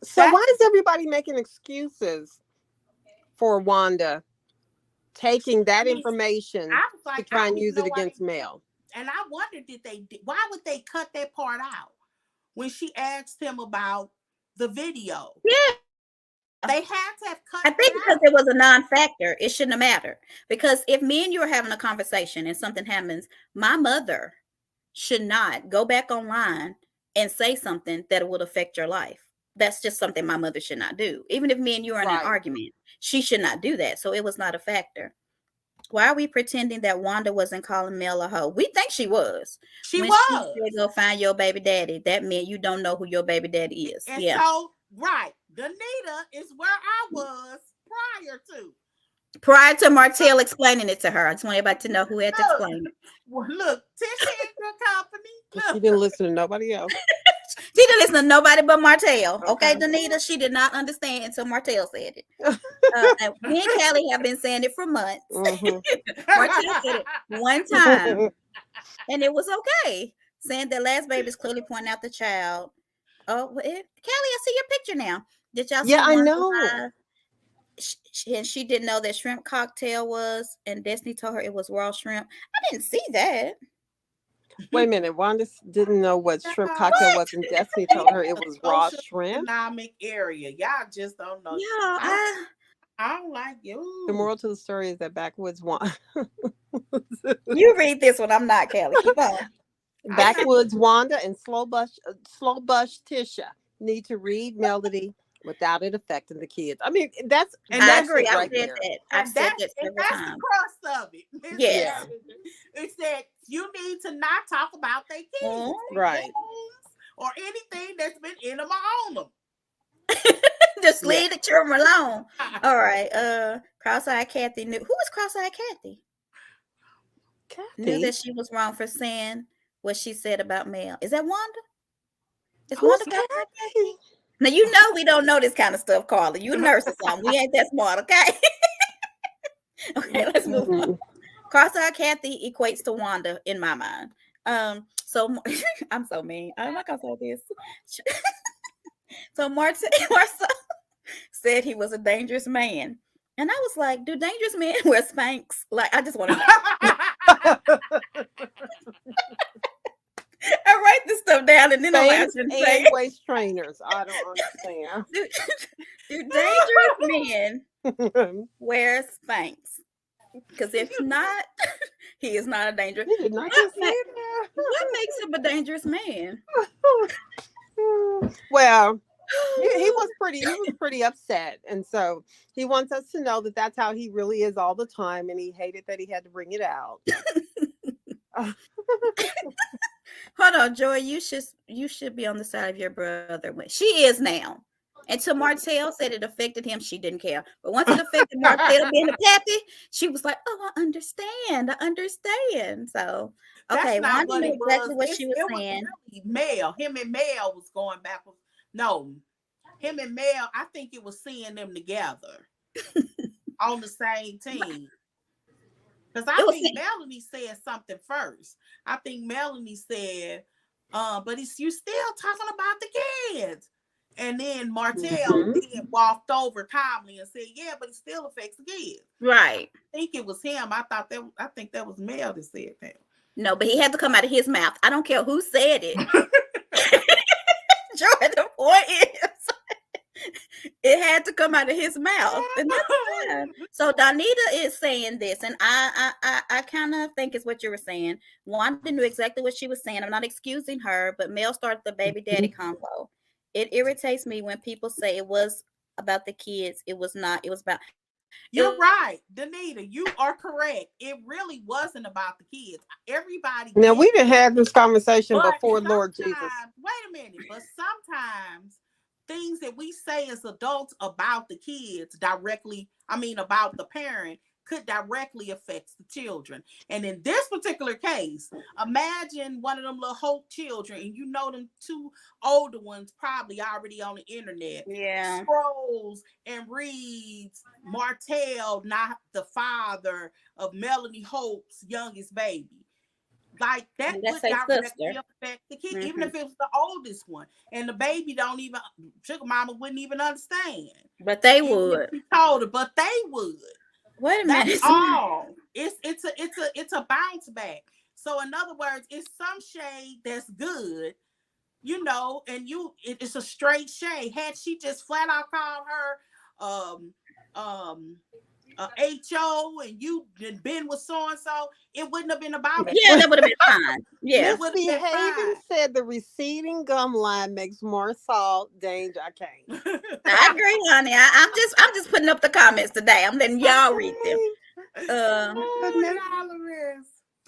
So why is everybody making excuses for Wanda taking that information to try and use it against Mel? And I wondered, why would they cut that part out when she asked him about the video? Yeah. They had to have cut. I think because it was a non-factor, it shouldn't have mattered. Because if me and you are having a conversation and something happens, my mother should not go back online and say something that would affect your life. That's just something my mother should not do. Even if me and you are in an argument, she should not do that. So it was not a factor. Why are we pretending that Wanda wasn't calling Mel a hoe? We think she was. She was. She said, go find your baby daddy. That meant you don't know who your baby daddy is. And so, right. Danita is where I was prior to Martell explaining it to her. I just want everybody to know who had to explain it. Well, look, Tish in good company. She didn't listen to nobody else. She didn't listen to nobody but Martell. Okay, Okay. Danita, she did not understand until Martell said it. And me and Callie have been saying it for months. Mhm. Martell said it one time, and it was okay. Saying that last baby is clearly pointing out the child. Oh, well, Callie, I see your picture now. Did y'all Yeah, see I Wanda know. live? And she didn't know that shrimp cocktail was, and Destiny told her it was raw shrimp. I didn't see that. Wait a minute. Wanda didn't know what shrimp Yeah. cocktail was, and Destiny told her it The was raw social shrimp. economic area. Y'all just don't know. Yeah, I don't like The you. moral to the story is that backwoods Wanda, you read this one. I'm not Callie. Keep on. backwoods Wanda, and slow bush Tisha need to read Melody without it affecting the kids. I mean, that's And I that's agree. it I've right said there. that. I've and said that's that and several that's the times. crux of it. Yes. It said you need to not talk about their kids, Right. or anything that's been in them or on them. Just Yeah. leave the children alone. All right. Cross-eyed Kathy knew. Who is cross-eyed Kathy? Knew Kathy, that she was wrong for saying what she said about Mel. Is that Wanda? Is who's Wanda cross-eyed Kathy? Now you know we don't know this kind of stuff, Carla. You a nurse or something. We ain't that smart, okay? Okay, let's move on. Mhm. Cross-eyed Kathy equates to Wanda in my mind. So I'm so mean. I'm not gonna say this. So Marcel said he was a dangerous man. And I was like, do dangerous men wear Spanx? Like, I just want to know. I write this stuff down and then I'm Spanx asking and waist trainers. I don't understand. do dangerous men wear Spanx? Because if not, he is not a dangerous. You did not just say What makes him a dangerous man? that. Well, he was pretty upset, and so he wants us to know that that's how he really is all the time, and he hated that he had to bring it out. Hold on, Joy. You should be on the side of your brother. She is now. Until Martell said it affected him, she didn't care. But once it affected Martell being a pappy, she was like, "Oh, I understand. I understand." So, okay, That's not Wanda what knew it exactly was. what she was It was saying. really Mel. Him and Mel was going backwards. No, him and Mel. I think it was seeing them together on the same team. Because I think Melanie said something first. I think Melanie said, but you still talking about the kids. And then Martell then walked over calmly and said, yeah, but it still affects the kids. Right. I think it was him. I think that was Mel that said that. No, but he had to come out of his mouth. I don't care who said it. Joy, the point is, it had to come out of his mouth, and that's fine. So Donita is saying this, and I kind of think it's what you were saying. Wanda knew exactly what she was saying. I'm not excusing her, but Mel started the baby daddy combo. It irritates me when people say it was about the kids. It was not. It was about. You're right, Danita. You are correct. It really wasn't about the kids. Everybody. Now we didn't have this conversation before, Lord Jesus. Wait a minute. But sometimes things that we say as adults about the kids about the parent, could directly affect the children. And in this particular case, imagine one of them little Hope children, and you know them two older ones probably already on the internet. Yeah. Scrolls and reads Martell, not the father of Melanie Hope's youngest baby. Like that would directly affect the kid, even if it was the oldest one. And the baby sugar mama wouldn't even understand. But they would. She told her, but they would. Wait a minute. That's all. It's a bounce back. So in other words, it's some shade that's good, and it's a straight shade. Had she just flat out called her HO and you been with so and so, it wouldn't have been about it. Yeah, that would have been fine. Yeah. Misbehaving said the receding gum line makes more salt danger. I can't. I agree, honey. I'm just putting up the comments today. I'm letting y'all read them.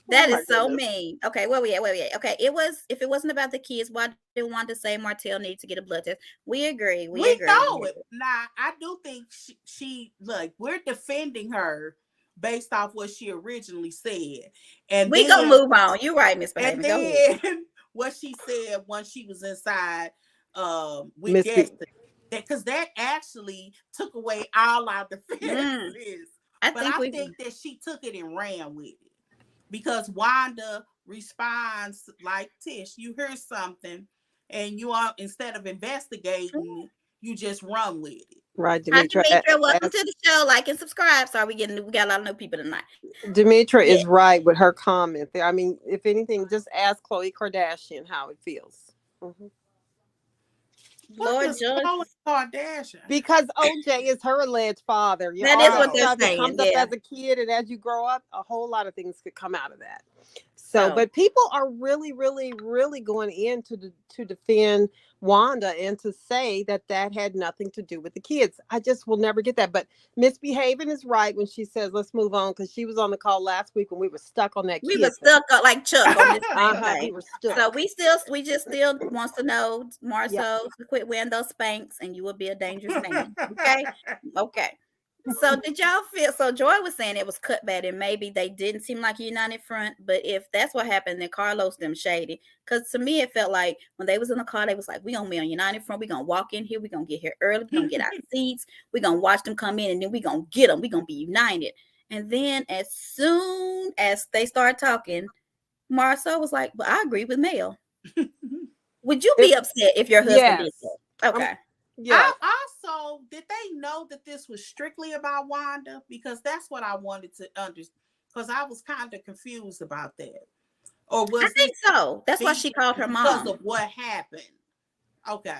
That is so mean. Okay, where we at? Okay, if it wasn't about the kids, why did Wanda say Martell needs to get a blood test? We agree. We agree. Know it. Now, I do think she look, we're defending her based off what she originally said. And we gonna move on. You're right, Miss Behavior. And then what she said once she was inside with Miss B. Destiny. Because that actually took away all our defenses. I But think I we think that she took it and ran with it. Because Wanda responds like Tish, you hear something and you are, instead of investigating, you just run with it. Right, Hi, Demetra. welcome to the show. Like and subscribe. Sorry, we got a lot of new people tonight. Demetra Yeah. is right with her comment there. I mean, if anything, just ask Khloe Kardashian how it feels. Mm-hmm. What Lord does George. Khloe Kardashian? Because OJ is her alleged father. That All is what they're stuff that saying. comes up as a kid, and as you grow up, a whole lot of things could come out of that. So, But people are really, really, really going in to defend Wanda and to say that had nothing to do with the kids. I just will never get that. But Misbehaving is right when she says, let's move on, because she was on the call last week when we were stuck on that we kid were stuck up like Chuck on this thing. we were stuck. So we just still wants to know, Marcel, to quit wearing those Spanx and you will be a dangerous man. Okay. So did y'all feel, so Joy was saying it was cut bad and maybe they didn't seem like a united front, but if that's what happened, then Carlos them shady. Because to me it felt like when they was in the car, they was like, we gonna be on united front, we gonna walk in here, we gonna get here early, we gonna get our seats, we gonna watch them come in, and then we gonna get them, we gonna be united. And then as soon as they start talking, Marcel was like, but I agree with Mel. Would you be upset if your husband did that? Okay. Yeah. Also, did they know that this was strictly about Wanda? Because that's what I wanted to understand. Because I was kind of confused about that. Or was I think so. That's why she called her mom. Because of what happened. Okay.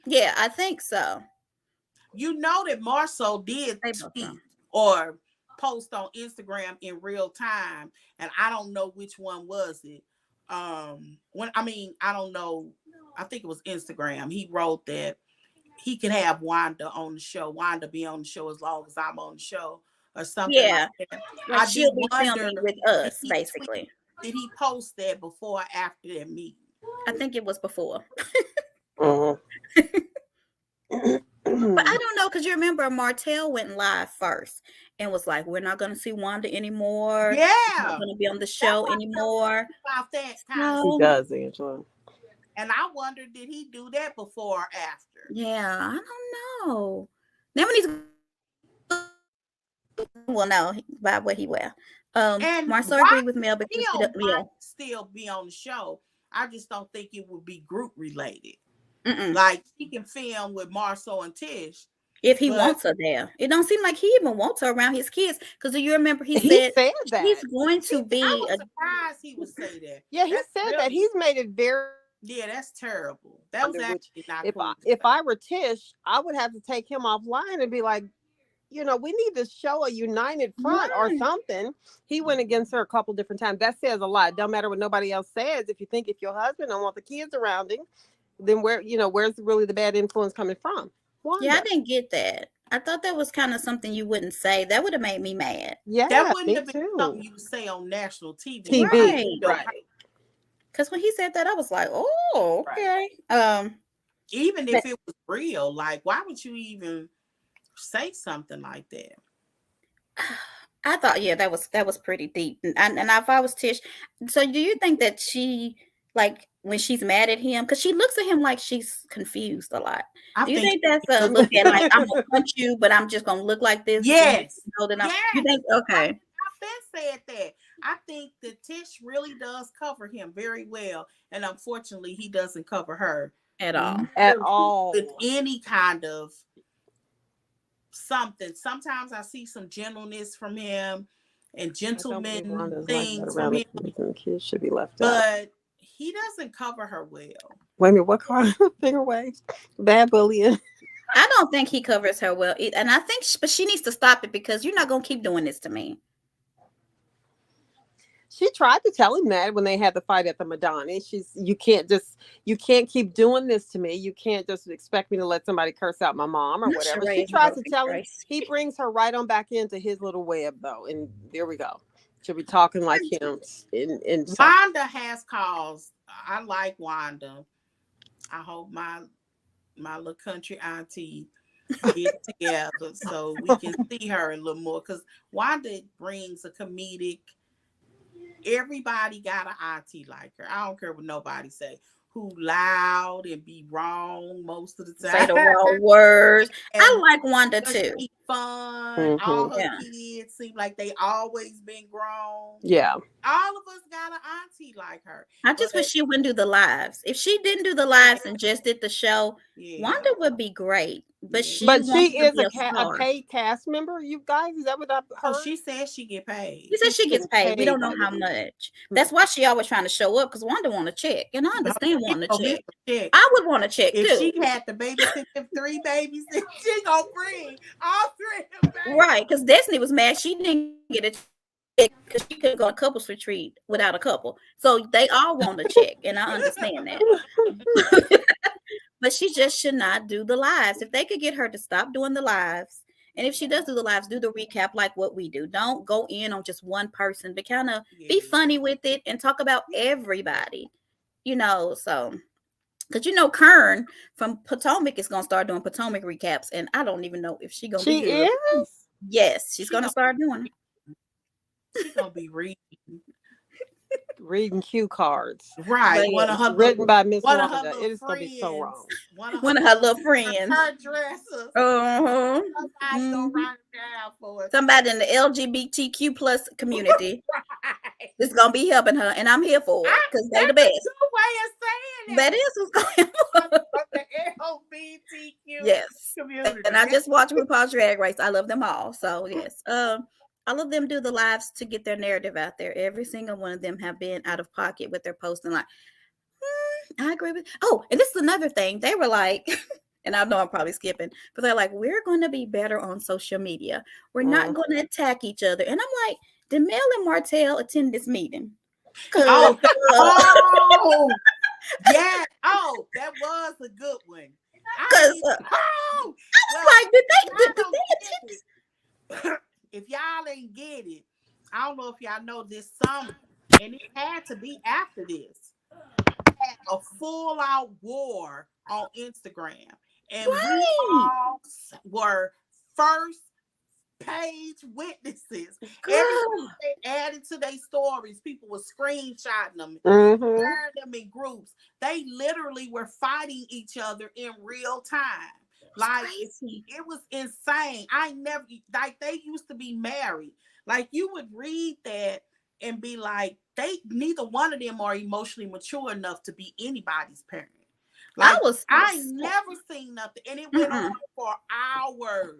Yeah, I think so. You know that Marceau did tweet or post on Instagram in real time, and I don't know which one was it. I don't know. I think it was Instagram. He wrote that he could have Wanda on the show. Wanda be on the show as long as I'm on the show, or something like that. Like she'll be filming with us, basically. Did he post that before or after that meeting? I think it was before. Uh-huh. But I don't know, because you remember Martell went live first and was like, we're not going to see Wanda anymore. Yeah. We're not going to be on the show anymore. About that time. He does, Angela. And I wonder, did he do that before or after? Yeah, I don't know. Then when he's no, by what he wear. And Marcel agreed with Mel because still be on the show. I just don't think it would be group related. Mm-mm. Like he can film with Marcel and Tish if he wants her there. It don't seem like he even wants her around his kids. Because do you remember he said that he's going to be? I was surprised he would say that. Yeah, he said that. He's made it very. Yeah, that's terrible. That was actually not cool. If I were Tish, I would have to take him offline and be like, we need to show a united front or something. He went against her a couple different times. That says a lot. Don't matter what nobody else says. If your husband don't want the kids around him, then where's really the bad influence coming from? Wanda. Yeah, I didn't get that. I thought that was kind of something you wouldn't say. That would have made me mad. Yeah, that wouldn't have been something you would say on national TV. Right. Because when he said that, I was like, oh, okay. Right. Even if it was real, like, why would you even say something like that? I thought, that was pretty deep. And if I was Tish, so do you think that she, like, when she's mad at him, because she looks at him like she's confused a lot. Do you think that's a look at, like, I'm gonna punch you, but I'm just gonna look like this? Yes. You think, okay. I've been said that. I think that Tish really does cover him very well, and unfortunately, he doesn't cover her at all. At all. With any kind of something. Sometimes I see some gentleness from him and gentleman things from him. Kids should be left out. But he doesn't cover her well. Wait a minute, what kind of finger waves? Bad bullying. I don't think he covers her well, and I think, but she needs to stop it because you're not gonna keep doing this to me. She tried to tell him that when they had the fight at the Madonna. You can't keep doing this to me. You can't just expect me to let somebody curse out my mom or whatever. She tries to tell him. He brings her right on back into his little web though, and there we go. She'll be talking like him. Wanda has calls. I like Wanda. I hope my little country auntie get together so we can see her a little more, because Wanda brings a comedic Everybody got an auntie like her. I don't care what nobody say. Who loud and be wrong most of the Say time. the wrong words. I And like Wanda but too. she fun. All Mhm. her Yeah. kids seem like they always been grown. Yeah. All of us got an auntie like her. I But just wish she wouldn't do the lives. If she didn't do the yeah, lives and just did the show, yeah, Wanda would be great. But yeah. she But wants she to is be a a star. paid cast member, you guys. Is that what I've Oh, heard? she said she get paid. She said She's she gets getting paid. We paid don't know by how the much. That's why she always trying to show up because Wanda want a check. And I No, understand she wanting a gonna get check. some check. I would want a check If too. she had to babysit them 3 babies, then she gonna bring all 3 of them babies. Right. Because Destiny was mad she didn't get a check because she couldn't go on a couples retreat without a couple. So they all want a check. And I understand that. But she just should not do the lives. If they could get her to stop doing the lives, and if she does do the lives, do the recap like what we do. Don't go in on just one person, but kind of be Yeah. funny with it and talk about everybody. So because Kern from Potomac is gonna start doing Potomac recaps, and I don't even know if she gonna be She good. is Yes, she's She gonna gonna start doing it. she gonna be reading. reading cue cards Right. But yeah, written by Miss One of her Wanda. little It is gonna be so friends, wrong. one of her one of her little friends. hairdressers. Uh-huh. Somebody gonna Mhm. write it down for us. Somebody in the LGBTQ plus community Right. is gonna be helping her, and I'm here for it because they the That's a best. good way of saying That it. is what's going From on. the LGBTQ Yes. community. And I just watched RuPaul's Drag Race. I love them all. So yes. All of them do the lives to get their narrative out there. Every single one of them have been out of pocket with their posting. Like, I agree with. Oh, and this is another thing. They were like, and I know I'm probably skipping, but they're like, we're going to be better on social media. We're not going to attack each other. And I'm like, did Mel and Martell attend this meeting? Because Oh, yeah. Oh, that was a good one. I mean, oh, well, like, did y'all they don't attend? get it. If y'all ain't get it, I don't know if y'all know this summer, and it had to be after this. Had a full out war on Instagram, and we Right. all were first page witnesses. Everything Girl. they added to their stories, people were screenshotting them, Mm-hmm. sharing them in groups. They literally were fighting each other in real time. Like Crazy. it was insane. I never like they used to be married. Like you would read that and be like, they neither one of them are emotionally mature enough to be anybody's parent. Like I never seen nothing, and it went on for hours.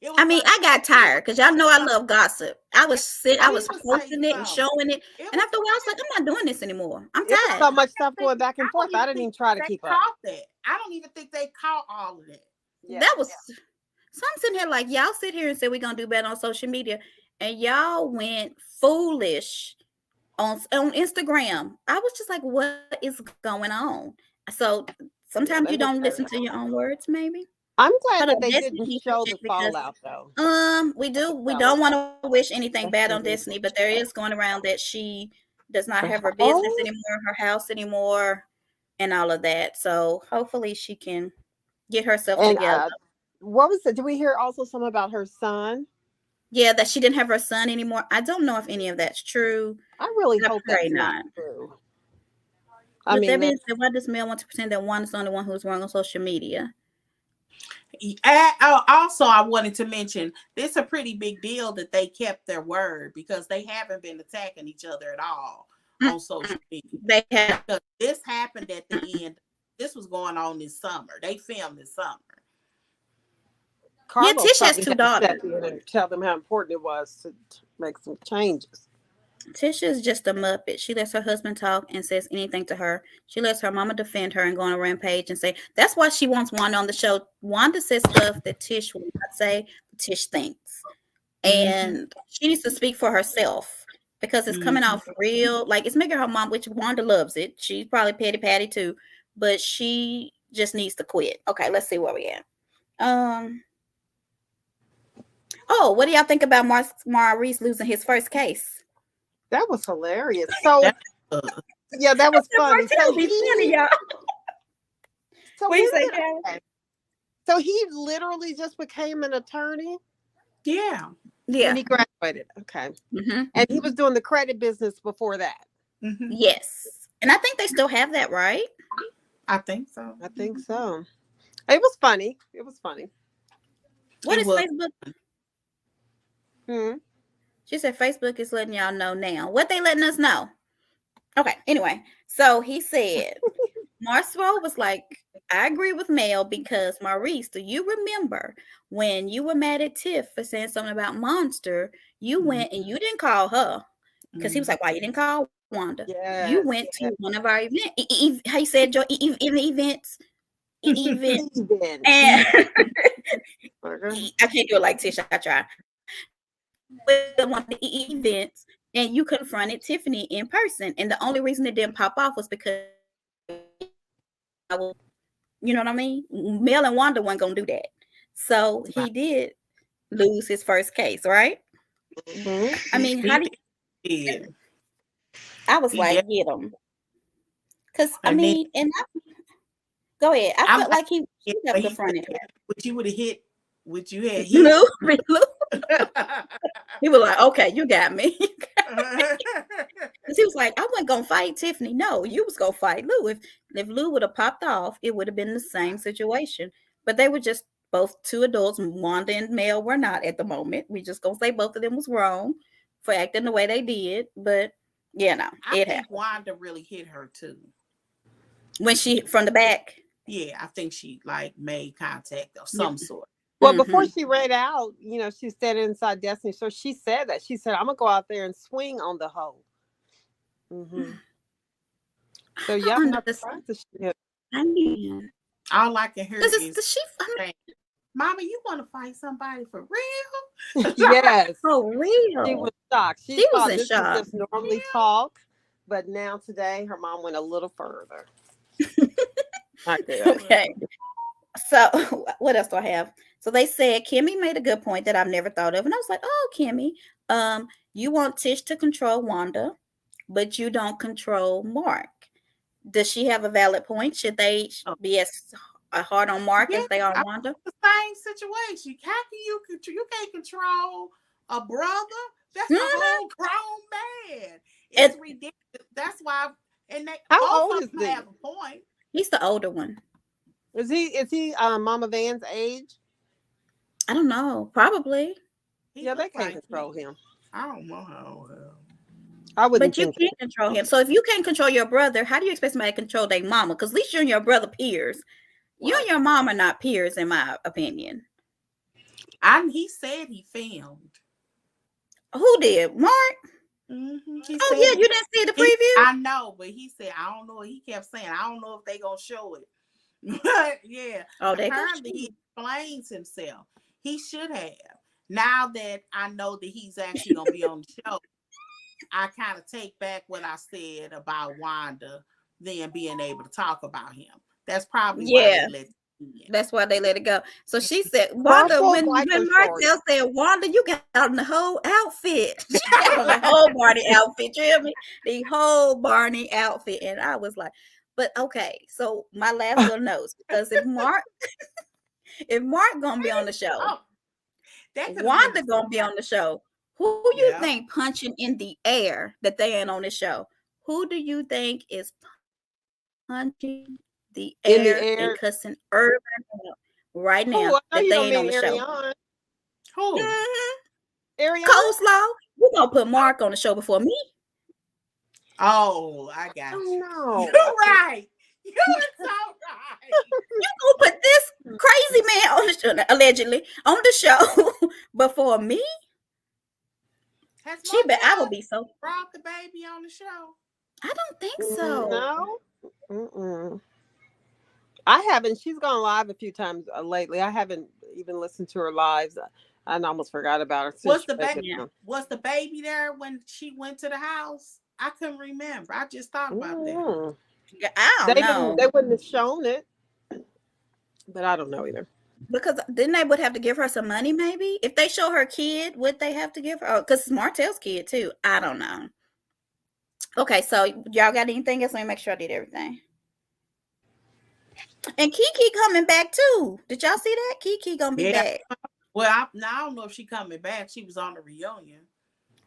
It was I mean, like, I got tired because y'all know I love gossip. I was posting it and something. showing it, It and was after a while, I was like, I'm not doing this anymore. I'm It was tired. so much stuff think- going back and forth. I didn't even try to they keep up. caught that. I don't even think they caught all of that. Yeah. That was so I'm sitting here like y'all sit here and say we're gonna do better on social media, and y'all went foolish on Instagram. I was just like, what is going on? So sometimes you don't listen to your own words, maybe. I'm glad Hold that on, they Destiny didn't needs to show check the because fallout though. we don't want to wish anything bad on Destiny. Destiny, but there is going around that she does not have her Oh. business anymore, her house anymore, and all of that. So hopefully she can get herself And together. what was it? Did we hear also something about her son? Yeah, that she didn't have her son anymore. I don't know if any of that's true. I really I hope pray that's not not. true. With that being said, why does Mel want to pretend that Juan is the only one who's wrong on social media? Also, I wanted to mention it's a pretty big deal that they kept their word because they haven't been attacking each other at all on social media. They have. Because this happened at the end. This was going on this summer. They filmed this summer. Carlos Tish has probably 2 had to daughters. step in and tell them how important it was to make some changes. Tisha is just a muppet. She lets her husband talk and says anything to her. She lets her mama defend her and go on a rampage and say that's why she wants Wanda on the show. Wanda says stuff that Tish will not say, Tish thinks. And she needs to speak for herself because it's coming off real. Like it's making her mom, which Wanda loves it. She's probably petty patty too, but she just needs to quit. Okay, let's see where we at. Oh, what do y'all think about Maurice losing his first case? That was hilarious. So yeah, that was funny. So he literally just became an attorney. Yeah. Yeah. when he graduated. Okay. Mm-hmm. And he was doing the credit business before that. Mm-hmm. Yes. And I think they still have that, right? I think so. I think so. It was funny. It was funny. What It is was. Facebook? Hmm. She said Facebook is letting y'all know now. What they letting us know? Okay. Anyway, so he said, Marcel was like, I agree with Mel because Maurice, do you remember when you were mad at Tiff for saying something about Monster? You went and you didn't call her because he was like, why you didn't call Wanda? You Yes. went to one of our event. How you said, Joe? Events. Event. Event. And Okay. I can't do it like Tish. I try. With one of the events, and you confronted Tiffany in person, and the only reason it didn't pop off was because I was, you know what I mean? Mel and Wanda weren't gonna do that, so he did lose his first case, right? Mhm. I mean, how do you, did. I was He like, did. get him, because I And then mean, and go ahead. I I'm felt like he should have but he confronted said, her. "Would you would have hit? Would you have hit?" Lou, he was like, okay, you got me. Because he was like, I wasn't gonna fight Tiffany. No, you was gonna fight Lou. If Lou would have popped off, it would have been the same situation. But they were just both two adults. Wanda and Mel were not at the moment. We just gonna say both of them was wrong for acting the way they did. But yeah, no, I it think happened. Wanda really hit her too. When she from the back. Yeah, I think she like made contact of Yeah. some sort. Well, before Mm-hmm. she ran out, she said inside Destiny. So she said that. She said, I'm going to go out there and swing on the hoe. Mm-hmm. So, I yeah, I'm don't not understand. surprised that she hit. I mean, All I can hear because is it's she. saying, "Mama, you want to fight somebody for real?" Yes. For She real, was shocked. She she was thought in this was shock. just normally talk. But now today, her mom went a little further. Not good. Okay. So what else do I have? So they said Kimmy made a good point that I've never thought of, and I was like, "Oh, Kimmy, you want Tish to control Wanda, but you don't control Mark. Does she have a valid point? Should they Oh, be as hard on Mark yeah, as they are on I Wanda?" the same situation. How can you can't control a brother? That's a Mhm. whole grown man. And It's ridiculous. That's why, and they How both old of is them he? have a point. he's the older one. Is he Mama Van's age? I don't know. Probably, He Yeah, they looked can't like control him. I don't know how. I but wouldn't you think. can't control him. So if you can't control your brother, how do you expect somebody to control their mama? Because at least you and your brother peers. You and What? your mom are not peers, in my opinion. He said he filmed. Who did? Mark? He Oh said yeah, you didn't see the he, preview? I know, but he said I don't know. He kept saying I don't know if they gonna show it. But yeah, Oh, they got apparently he you. explains himself. He should have. Now that I know that he's actually gonna be on the show, I kind of take back what I said about Wanda then being able to talk about him. That's probably why they Yeah, let him in. that's why they let it go. So she said, Her Wanda, full when life story. Martell said, Wanda, you got on the whole outfit. She got on the whole Barney outfit. You hear me? The whole Barney outfit. And I was like, but okay. So my last little notes, because if Mark gonna be on the show, Oh, that could have been Wanda the gonna be on the show. Who you yeah. think punching in the air that they ain't on the show? Who do you think is punching the In the air and air. cussing Urban out right Who? now I know that you they don't ain't on mean the show? Ariana. Who? Mm-hmm. Ariana? Coleslaw. You gonna put Mark on the show before me? Oh, I got Oh you. no. You're right. You are so right. You gonna put this crazy man on the show, allegedly on the show before me? Has She bet I would Martell be so. brought the baby on the show? I don't think so. No. Mm-mm. I haven't. She's gone live a few times lately. I haven't even listened to her lives. I almost forgot about her since Was she the taken baby it down. was the baby there when she went to the house? I couldn't remember. I just thought about that. Mm. I They don't didn't. know. They wouldn't have shown it, but I don't know either. Because then they would have to give her some money, maybe. If they show her kid, would they have to give her? Oh, because it's Martell's kid too. I don't know. Okay, so y'all got anything else? Let me make sure I did everything. And Kiki coming back too. Did y'all see that? Kiki gonna be Yeah, back. Well, now I don't know if she coming back. She was on the reunion.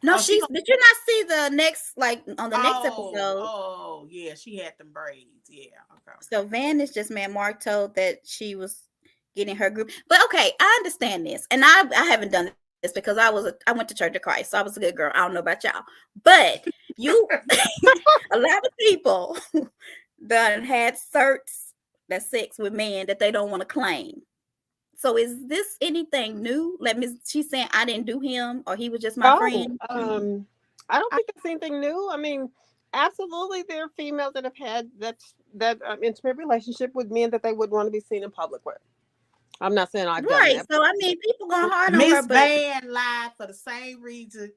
No, Oh, she. did you not see the next, like on the next episode? Oh, yeah, she had them braids. Yeah, okay. So Van is just man. Mark told that she was getting her group. But okay, I understand this. And I haven't done this because I went to Church of Christ. So I was a good girl. I don't know about y'all. But you a lot of people done had certs that sex with men that they don't want to claim. So is this anything new? She's saying I didn't do him or he was just my friend. I don't think it's anything new. I mean, absolutely, there are females that have had that intimate relationship with men that they wouldn't want to be seen in public with. I'm not saying I've done that. So I mean, people going hard on her. Miss Van lied for the same reason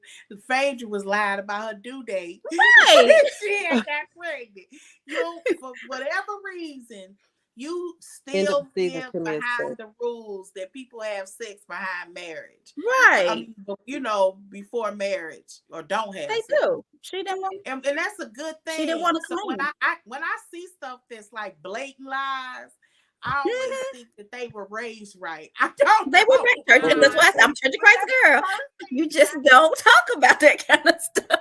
Phaedra was lying about her due date. Right. She had got pregnant. For whatever reason, you still live behind the rules that people have sex behind marriage. Right. Before marriage or don't have they sex. do. She didn't want, and that's a good thing. She didn't want to claim. So when I see stuff that's like blatant lies, I always think that they were raised right. I don't. They were raised church. That's why I'm Church of Christ girl. You just don't talk about that kind of stuff.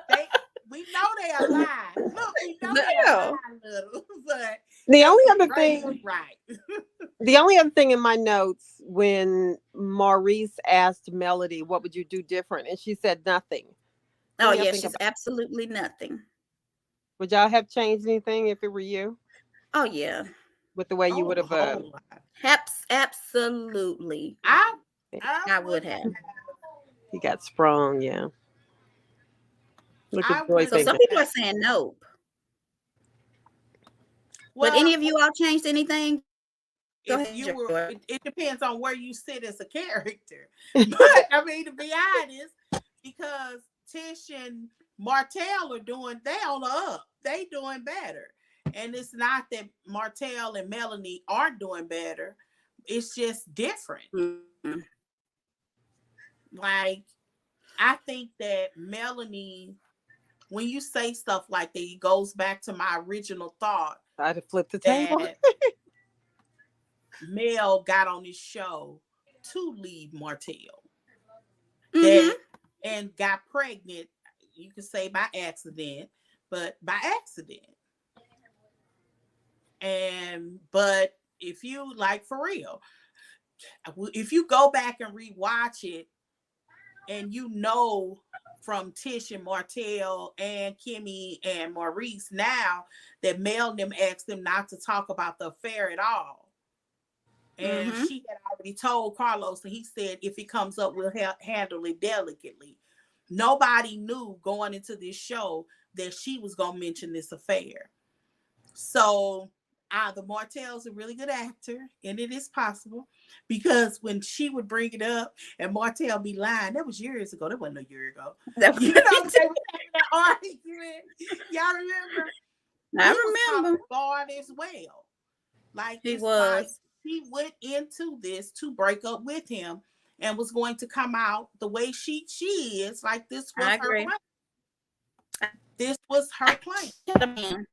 We know they are lying. Look, we know they are lying little, but the only other thing, right? The only other thing in my notes when Maurice asked Melody, "What would you do different?" and she said nothing. Oh yeah, she's absolutely nothing. Would y'all have changed anything if it were you? Oh yeah, with the way you would have. Absolutely, I would have. He got sprung, yeah. Look at so some people are saying nope. Well, but any of you all changed anything? It depends on where you sit as a character. But I mean, to be honest, because Tish and Martell they on the up. They doing better. And it's not that Martell and Melanie aren't doing better. It's just different. Mm-hmm. Like, I think that Melanie, when you say stuff like that, it goes back to my original thought. I'd have flipped the table. Mel got on this show to leave Martell. Mm-hmm. And got pregnant, you could say by accident, but by accident. But if you like for real, if you go back and rewatch it, and from Tish and Martell and Kimmy and Maurice now that Mel and them asked them not to talk about the affair at all. And she had already told Carlos, and he said, if it comes up, we'll handle it delicately. Nobody knew going into this show that she was going to mention this affair. So either Martell's a really good actor, and it is possible, because when she would bring it up and Martell be lying, that was years ago. That wasn't a year ago. They were having that argument. Y'all remember? I remember. God as well. Like he was. Like he went into this to break up with him and was going to come out the way she is. Like this was her plan. This was her plan.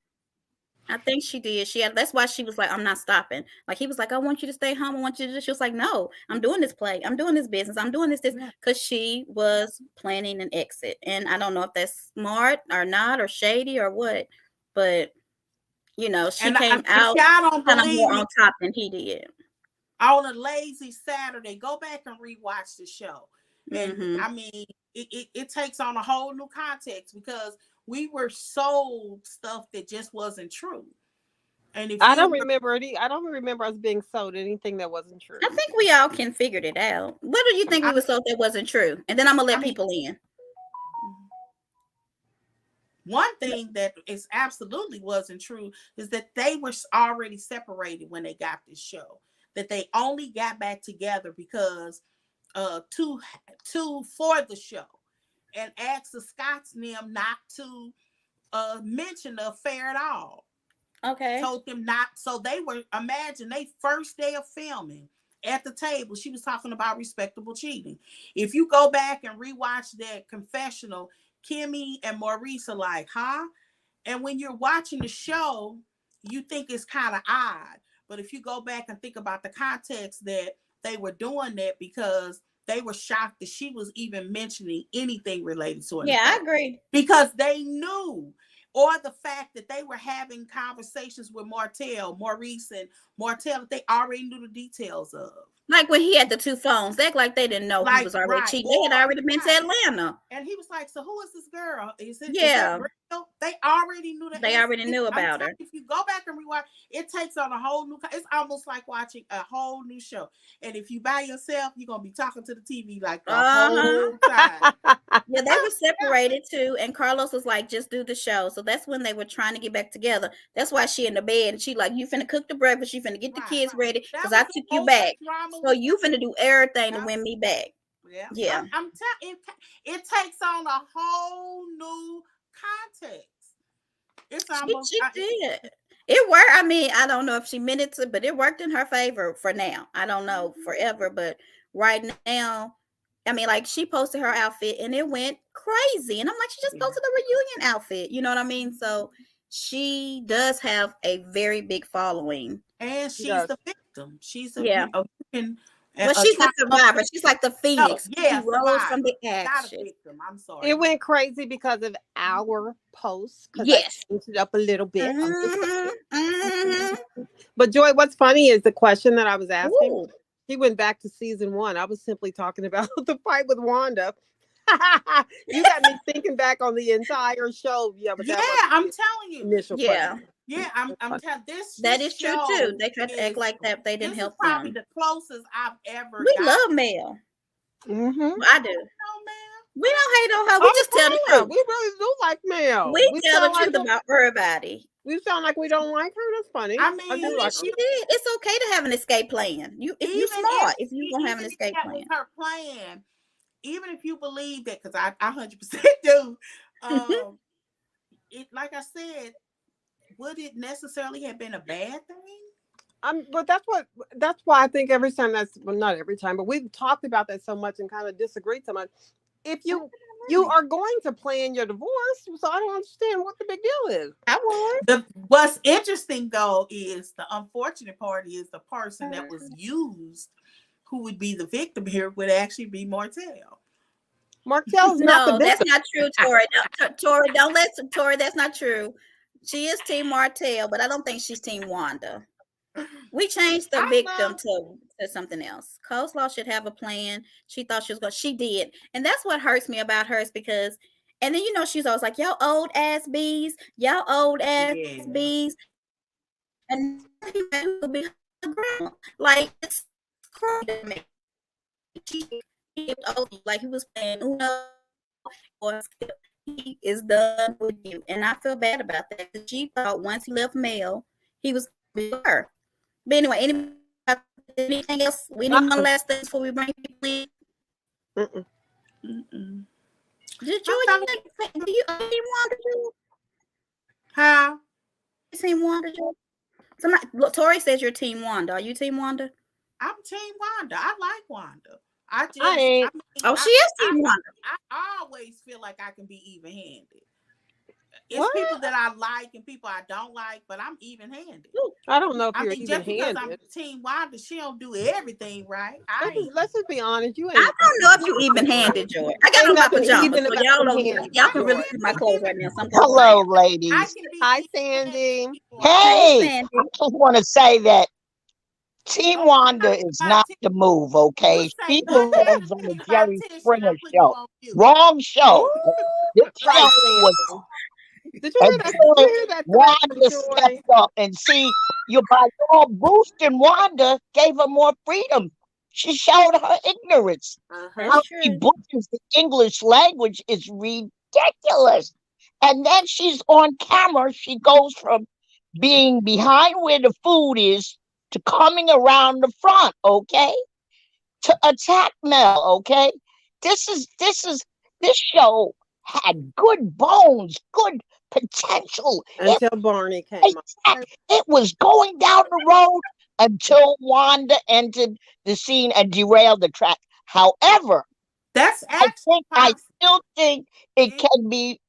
I think she did. That's why she was like, I'm not stopping. Like he was like, I want you to stay home. I want you to do this. She was like, no, I'm doing this play. I'm doing this business. I'm doing this. Because she was planning an exit. And I don't know if that's smart or not, or shady or what. But, she came out kind of more on top than he did. On a lazy Saturday, go back and rewatch the show. And I mean, it takes on a whole new context, because we were sold stuff that just wasn't true. And I don't remember us being sold anything that wasn't true. I think we all can figure it out. What do you think we were sold that wasn't true? And then I'm gonna let people in. One thing that is absolutely wasn't true is that they were already separated when they got this show. That they only got back together because for the show, and asked the Scotts and them not to mention the affair at all. Okay. Told them not. So they were, imagine, they first day of filming at the table, she was talking about respectable cheating. If you go back and rewatch that confessional, Kimmy and Maurice are like, huh? And when you're watching the show, you think it's kind of odd. But if you go back and think about the context, that they were doing that because they were shocked that she was even mentioning anything related to it. Yeah, I agree. Because they knew, or the fact that they were having conversations with Maurice and Martell that they already knew the details of. Like when he had the 2 phones, they act like they didn't know he was already cheating. They had already been to Atlanta. And he was like, so who is this girl? Is that real? They already knew that. They already knew about her. If you go back and rewatch, it takes on a whole new, it's almost like watching a whole new show. And if you by yourself, you're going to be talking to the TV like the whole time. Yeah, they were separated too. And Carlos was like, just do the show. So that's when they were trying to get back together. That's why she in the bed. And she like, you finna cook the breakfast. You finna get the kids ready. Because I took you back. So you finna do everything to win me back. Yeah. I'm telling you, it takes on a whole new context. It's almost she did. It worked. I mean, I don't know if she meant it to, but it worked in her favor for now. I don't know forever, but right now, I mean, like she posted her outfit and it went crazy. And I'm like, she just posted a reunion outfit. You know what I mean? So she does have a very big following. And she's the victim. She's a Well, she's the survivor. She's like the phoenix. She rose from the ashes. Not a victim. I'm sorry. It went crazy because of our posts. Yes. I changed it up a little bit. But Joy, what's funny is the question that I was asking. Ooh. He went back to season 1. I was simply talking about the fight with Wanda. You got me thinking back on the entire show. Yeah, but I'm telling you. Initial question. Yeah, I'm telling this. That is true too. They tried to act like that. They didn't help them. Probably the closest I've ever. We love Mel. Mm-hmm. I do. We don't hate on her. We just tell the truth. We really do like Mel. We tell the truth about everybody. We sound like we don't like her. That's funny. I mean, she did. It's okay to have an escape plan. If you're smart, if you don't have an escape plan. Her plan, even if you believe that, because I 100% do. It, like I said, would it necessarily have been a bad thing? But that's why I think every time not every time, but we've talked about that so much and kind of disagreed so much. If you are going to plan your divorce, so I don't understand what the big deal is. I would. What's interesting though is the unfortunate part is the person that was used, who would be the victim here, would actually be Martell. Martell's not the victim. That's not true, Tori. Tori, don't listen, Tori. That's not true. She is Team Martell, but I don't think she's Team Wanda. We changed the victim to something else. Coleslaw should have a plan. She thought she was going. She did, and that's what hurts me about hers because, and then she's always like, "Y'all old ass bees, y'all old ass bees," and like it's crazy to me. Like he was playing Uno or he is done with you, and I feel bad about that. She thought once he left Mel, he was with her. But anyway, anything else? We need one last thing before we bring people in. Did you team Wanda? How? Team Wanda? Somebody, look, Tori says you're Team Wanda. Are you Team Wanda? I'm Team Wanda. I like Wanda. She is Team Wanda. I always feel like I can be even-handed. It's people that I like and people I don't like, but I'm even-handed. I don't know if you're even-handed. Just because I'm Team Wanda, she don't do everything right. Let's just be honest. I don't know if you even-handed, Joy. I got on my pajamas, so y'all can really see my clothes right now. Hello, ladies. Hi, Sandy. Hey, I just want to say that Team Wanda is not the move, okay? She belongs on the Jerry Springer show. Wrong show. This show was. Did you hear that? Wanda stepped up and see you by all boosting Wanda gave her more freedom. She showed her ignorance. How she butchers the English language is ridiculous. And then she's on camera. She goes from being behind where the food is to coming around the front, okay? To attack Mel, okay? This show had good bones, good potential. Until Barney came up. It was going down the road until Wanda entered the scene and derailed the track. However, I still think it can be,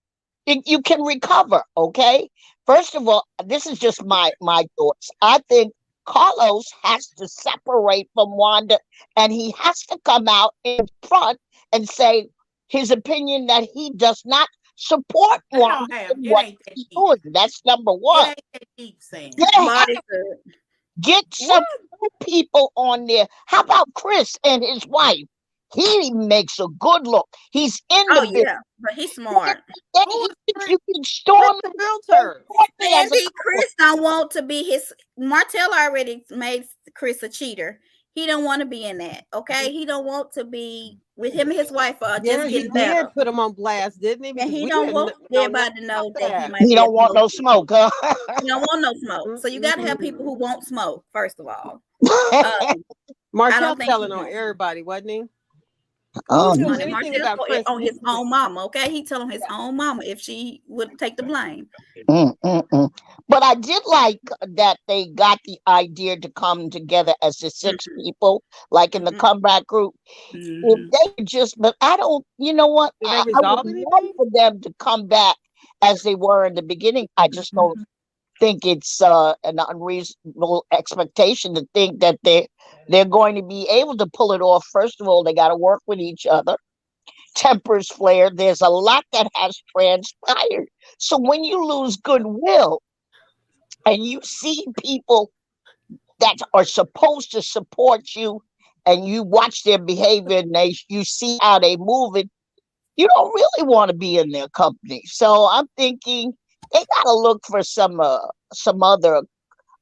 you can recover, okay? First of all, this is just my thoughts. I think Carlos has to separate from Wanda, and he has to come out in front and say his opinion that he does not support I Wanda don't have in it what ain't that he's deep. doing. That's number It one. ain't that deep, Sam. Marty said, Get some new people on there. How about Chris and his wife? He makes a good look. He's in the oh business. yeah, but he's smart. Then Who he is thinks Chris? you can storm The and realtor. support me as a Sandy, couple. Chris don't want to be his. Martell already made Chris a cheater. He don't want to be in that. Okay, he don't want to be with him and his wife are Yeah, just he getting better. did put him on blast, didn't he? And Because he we don't didn't want know everybody to nothing know about that he that. might He be a don't want no smoker. smoke, huh? He don't want no smoke. So you got to have people who won't smoke. First of all, I Martell don't think telling he on wants. everybody, wasn't he? Oh, Who knows Honey, anything Martell about Chris? on his own mama. Okay, he telling his own mama if she would take the blame. But I did like that they got the idea to come together as the 6 people, like in the comeback group. If they could just, but I don't, you know what? Did they I would resolve love anything? for them to come back as they were in the beginning. I just don't think it's an unreasonable expectation to think that they're going to be able to pull it off. First of all, they got to work with each other. Tempers flare. There's a lot that has transpired. So when you lose goodwill and you see people that are supposed to support you and you watch their behavior and you see how they move it, you don't really want to be in their company. So I'm thinking they got to look for some other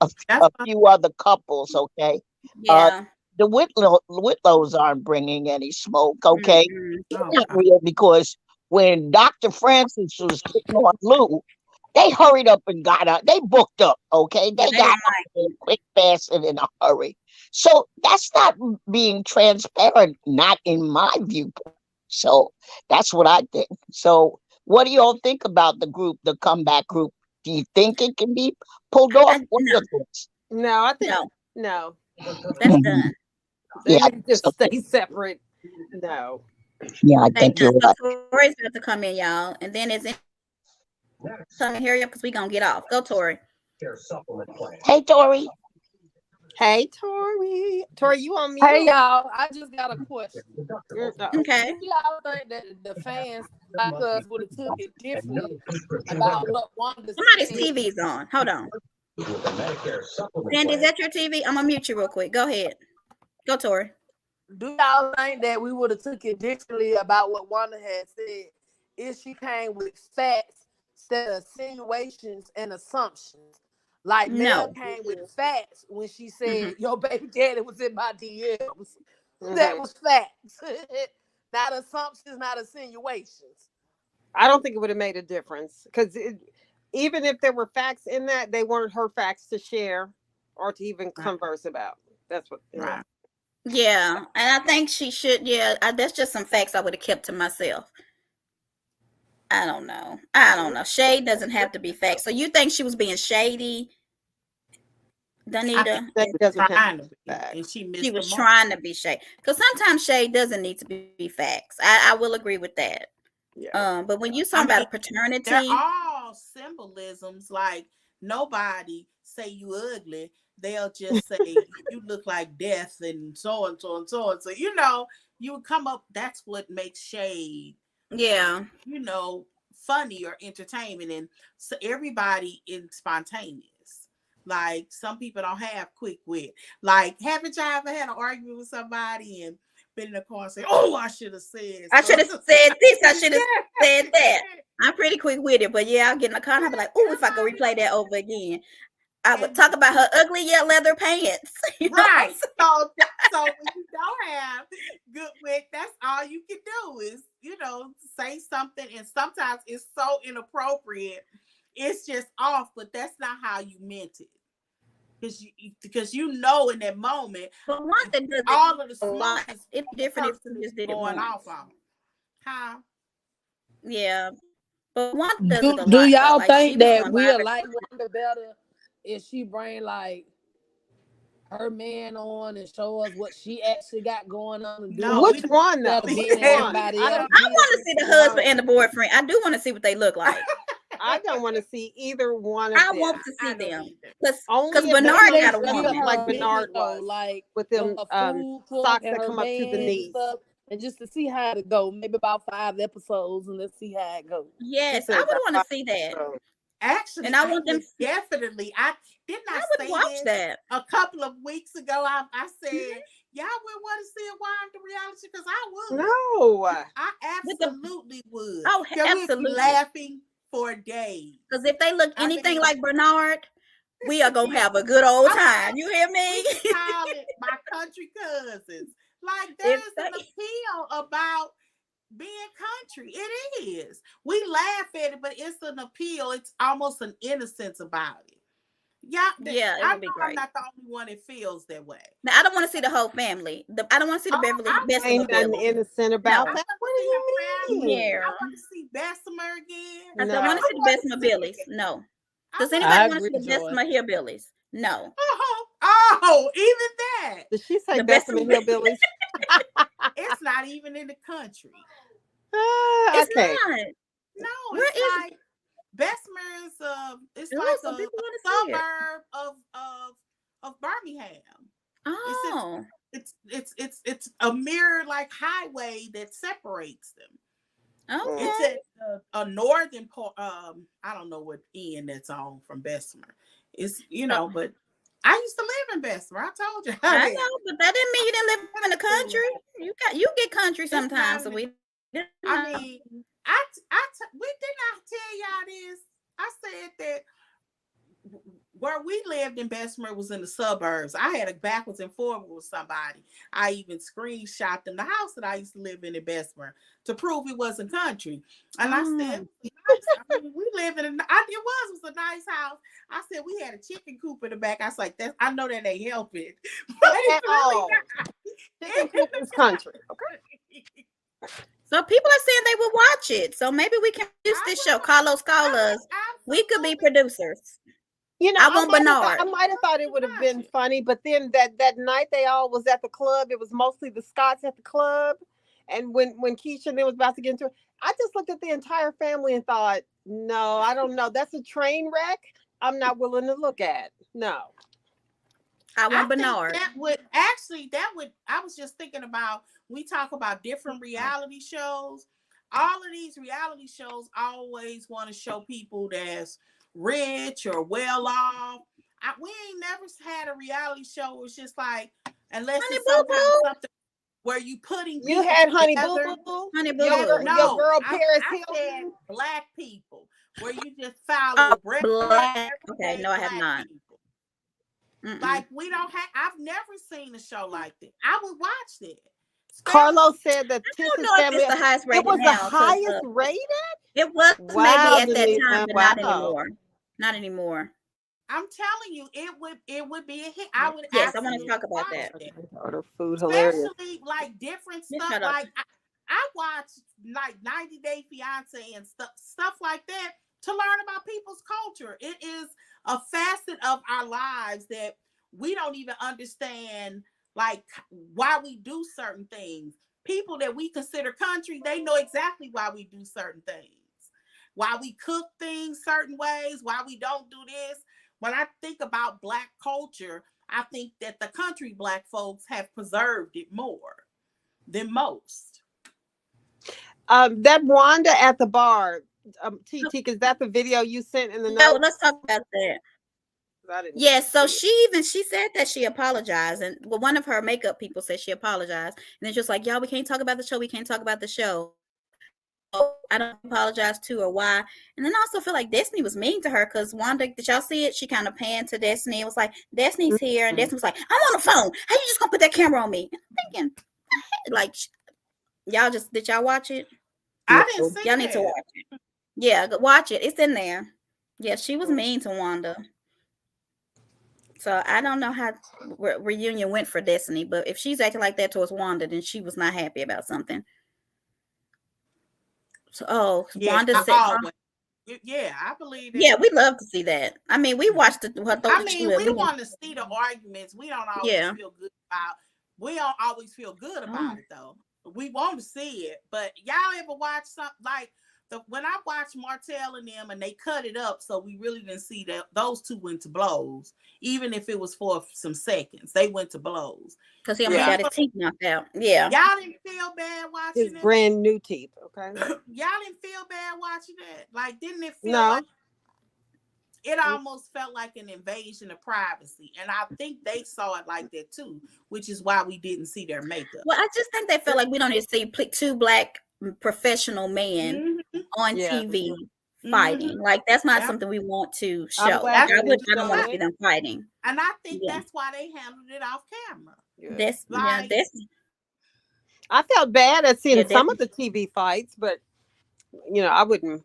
a few other couples. Okay, Yeah. the Whitlows aren't bringing any smoke. Okay, Mm-hmm. not real, because when Dr. Francis was hitting on Lou, they hurried up and got out. They booked up. Okay, they got out quick, fast, and in a hurry. So that's not being transparent, not in my viewpoint. So that's what I think. So what do y'all think about the group, the comeback group? Do you think it can be pulled off? What are your thoughts? No, I think No, no. that's done. They Yeah, need to just stay separate. No. yeah, I They think done. you're So right. Tori's about to come in, y'all, and then it's in. Coming here because we gonna get off. Go, Tori. Hey, Tori. Hey, Tori. Tori, you on mute? Hey y'all, I just got a question. Okay. Do y'all think that the fans like us would have took it differently about what Wanda Somebody's said? TV's on. Hold on. Sandy, is that your TV? I'm gonna mute you real quick. Go ahead. Go, Tori. Do y'all think that we would have took it differently about what Wanda had said if she came with facts instead of insinuations and assumptions? Like Mel No. came with facts when she said your baby daddy was in my DMs. Mhm. That was facts. Not assumptions, not insinuations. I don't think it would have made a difference because even if there were facts in that, they weren't her facts to share or to even converse about. That's what. Right. Yeah, and I think she should. Yeah, that's just some facts I would have kept to myself. I don't know. Shade doesn't have to be facts. So you think she was being shady, I think Danita? That doesn't have trying to be, facts. and she missed She the was mark. trying to be shady. Because sometimes shade doesn't need to be facts. I will agree with that. Yeah. But when you talk about a They're paternity, all symbolisms. Like nobody say you ugly. They'll just say you look like death and so and so and so and so. You know, you would come up. That's what makes shade. yeah. You know, funny or entertainment, and so everybody is spontaneous. Like some people don't have quick wit. Like, haven't y'all ever had an argument with somebody and been in the car and say, "Oh, I should have said. I should have said this. I should have said that. I'm pretty quick with it, but yeah, I'll get in the car and I'll be like, oh, if I could replay that over again. I would talk about her ugly yet leather pants. You know? Right. So when you don't have good wit, that's all you can do is, say something, and sometimes it's so inappropriate. It's just off, but that's not how you meant it. Because in that moment, But one that does all of the a smoke lot. is It's different if person you is just did it going once. off on. Huh? Yeah. But one does it a Do lot. y'all Like she think was that going we'll viral. like Wanda better if she bring like her man on and show us what she actually got going on and do No, Which one though? instead of Which being one? everybody I else? don't. I want to see the husband and the boyfriend. I do want to see what they look like. I don't want to see either one of I them. want to see I don't them either. because Only if Bernard they got a dress up woman. like business, Bernard though, was, like with with them her food truck socks and that her come up to the van and knees. stuff, and just to see how it go. Maybe about 5 episodes, and let's see how it goes. She Yes, I said would about want 5 to see that, episodes. Actually, and I I want them. would definitely. I didn't I I would say watch this that. a couple of weeks ago. I said Mhm. y'all would want to see a Wanda reality because I would. No. I With the absolutely would. oh, Because we'd be absolutely. laughing for days. Because if they look I anything mean, like Bernard, we are gonna have a good old I time. mean, You hear we me? can call it my country cousins. Like there If is an they, appeal about being country. It is. We laugh at it, but it's an appeal. It's almost an innocence about it. Yeah, yeah, it I would be know I'm great. not the only one that feels that way. Now I don't want to see the whole family. I don't want to see the Oh, Beverly I best of Ain't the nothing Beverly. innocent about No. that. want What to do see you her family. mean? Yeah. I want to see Bessemer again. I said, I want No. to see the want best to of see Billies. it. No. I Does want anybody I want to see agree, the best of Joy. my hillbillies? No. Oh, even that. Did she say The best of Bessemer Hillbillies? It's not even in the country. It's Okay. not. No, Where it's is like Bessemer is it's it? like Some a people want to see it. suburb of Birmingham. It's just Oh. it's a mirror like highway that separates them. Okay. It's at a northern part. I don't know what end that's on from Bessemer. It's but I used to live in Bessemer. I told you. I know, but that didn't mean you didn't live in the country. You get country sometimes, so we didn't I know. mean, we did not tell y'all this. I said that where we lived in Bessemer was in the suburbs. I had a backwards and forward with somebody. I even screenshot them the house that I used to live in Bessemer to prove it wasn't country. And I said, I mean, we live in it was a nice house. I said we had a chicken coop in the back. I was like, I know that ain't helping. But At all. Chicken coop is country. Okay. So people are saying they will watch it. So maybe we can use this show. Carlos call us. We could be producers. You know, I want Bernard. I might have thought it would have been funny, but then that night they all was at the club. It was mostly the Scots at the club, and when Keisha and them was about to get into it, I just looked at the entire family and thought, no, I don't know. That's a train wreck. I'm not willing to look at. No. I want Bernard. That would I was just thinking about, we talk about different reality shows. All of these reality shows always want to show people that's rich or well off. We ain't never had a reality show where it's just like, unless Honey it's Boo Boo. something where you putting You people had Honey Boo together. Boo. Honey Boo Your Boo. girl Paris I said Hilton. black people, where you just follow Black. Okay, no, I have black not. people. Like we don't have. I've never seen a show like that. I would watch it. Carlos said that I don't know if it's the highest rated. It was now, the highest rated. It was Wow, maybe at that time, but not wow. anymore. Not anymore. I'm telling you, it would be a hit. I would. Yes, I want to talk about that. Order food, hilarious. Especially like different stuff. Like I watch like 90 Day Fiance and stuff like that to learn about people's culture. It is a facet of our lives that we don't even understand, like why we do certain things. People that we consider country, they know exactly why we do certain things, why we cook things certain ways, why we don't do this. When I think about Black culture, I think that the country Black folks have preserved it more than most. That Wanda at the bar, TT, is that the video you sent in the notes? No, let's talk about that. Yes, so she said that she apologized, and one of her makeup people said she apologized, and then she was like, "Y'all, we can't talk about the show. We can't talk about the show. I don't apologize to or why." And then I also feel like Destiny was mean to her because Wanda, did y'all see it? She kind of panned to Destiny. It was like, Destiny's here, and Destiny was like, "I'm on the phone. How you just gonna put that camera on me?" And I'm thinking, like, did y'all watch it? I didn't see Y'all need to watch it. Yeah, watch it. It's in there. Yeah, she was mean to Wanda. So I don't know how reunion went for Destiny, but if she's acting like that towards Wanda, then she was not happy about something. So Wanda said, "Yeah, I believe it." Yeah, we love to see that. I mean, we watched we want to see the arguments. We don't always feel good about. We don't always feel good about it though. We want to see it, but y'all ever watch something like when I watched Martell and them, and they cut it up, so we really didn't see that those two went to blows, even if it was for some seconds. They went to blows because he almost got his teeth knocked out. Yeah, y'all didn't feel bad watching His it. brand new teeth. Okay. Y'all didn't feel bad watching that. Like, didn't it feel No. like it almost felt like an invasion of privacy? And I think they saw it like that too, which is why we didn't see their makeup. well, I just think they felt like we don't need to see two black professional men on TV fighting. Like, that's not something we want to show. I don't want to see them fighting. And I think that's why they handled it off camera. That's I felt bad at seeing some of the TV fights, but I wouldn't.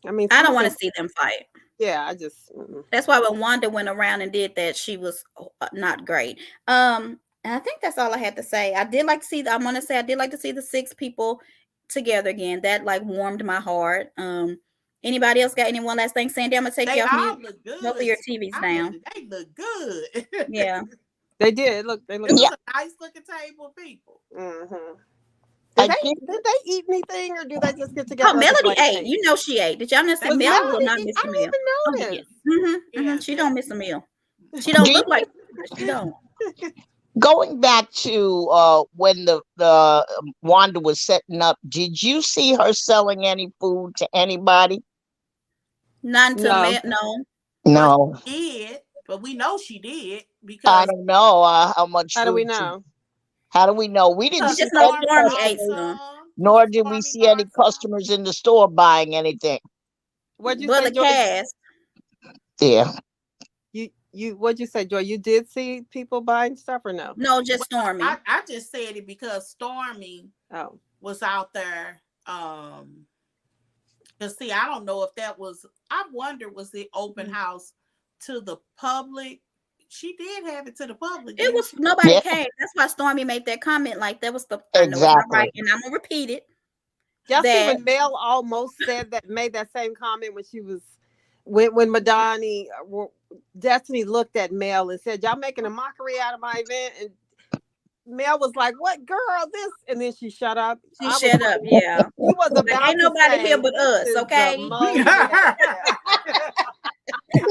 I mean, I don't want to see them fight. Yeah, I just. That's why when Wanda went around and did that, she was not great. And I think that's all I had to say. I did like to see. I want to say I did like to see the 6 people together again. That like warmed my heart. Anybody else got any one last thing? Sandy, I'm gonna take you off mute. Both of your TVs down. They look good. Yeah, they did. They look. It was a nice looking table of people. Mm-hmm. Did they eat anything, or do they just get together? Oh, Melody ate. You know she ate. Did y'all notice that Mel will not miss a meal? I didn't even notice. She don't miss a meal. She don't look like she don't. Going back to when the Wanda was setting up, did you see her selling any food to anybody? Not to No. She did, but we know she did because I don't know how much. How do we know? How do we know? We didn't see Stormy ate some. Nor did we see any customers in the store buying anything. What'd you say, the cast. Yeah. What'd you say, Joy? You did see people buying stuff or no? No, just Stormy. I just said it because Stormy was out there. Cause see, I don't know if that was. I wonder, was it open house to the public? She did have it to the public. It was nobody came. That's why Stormy made that comment. Like that was the exactly. And I'm gonna repeat it. Y'all see when Mel almost made that same comment when she was when Madani Destiny looked at Mel and said, "Y'all making a mockery out of my event," and Mel was like, "What, girl? This?" And then she shut up. She shut up. Yeah. He was about. Ain't nobody here but us. Okay.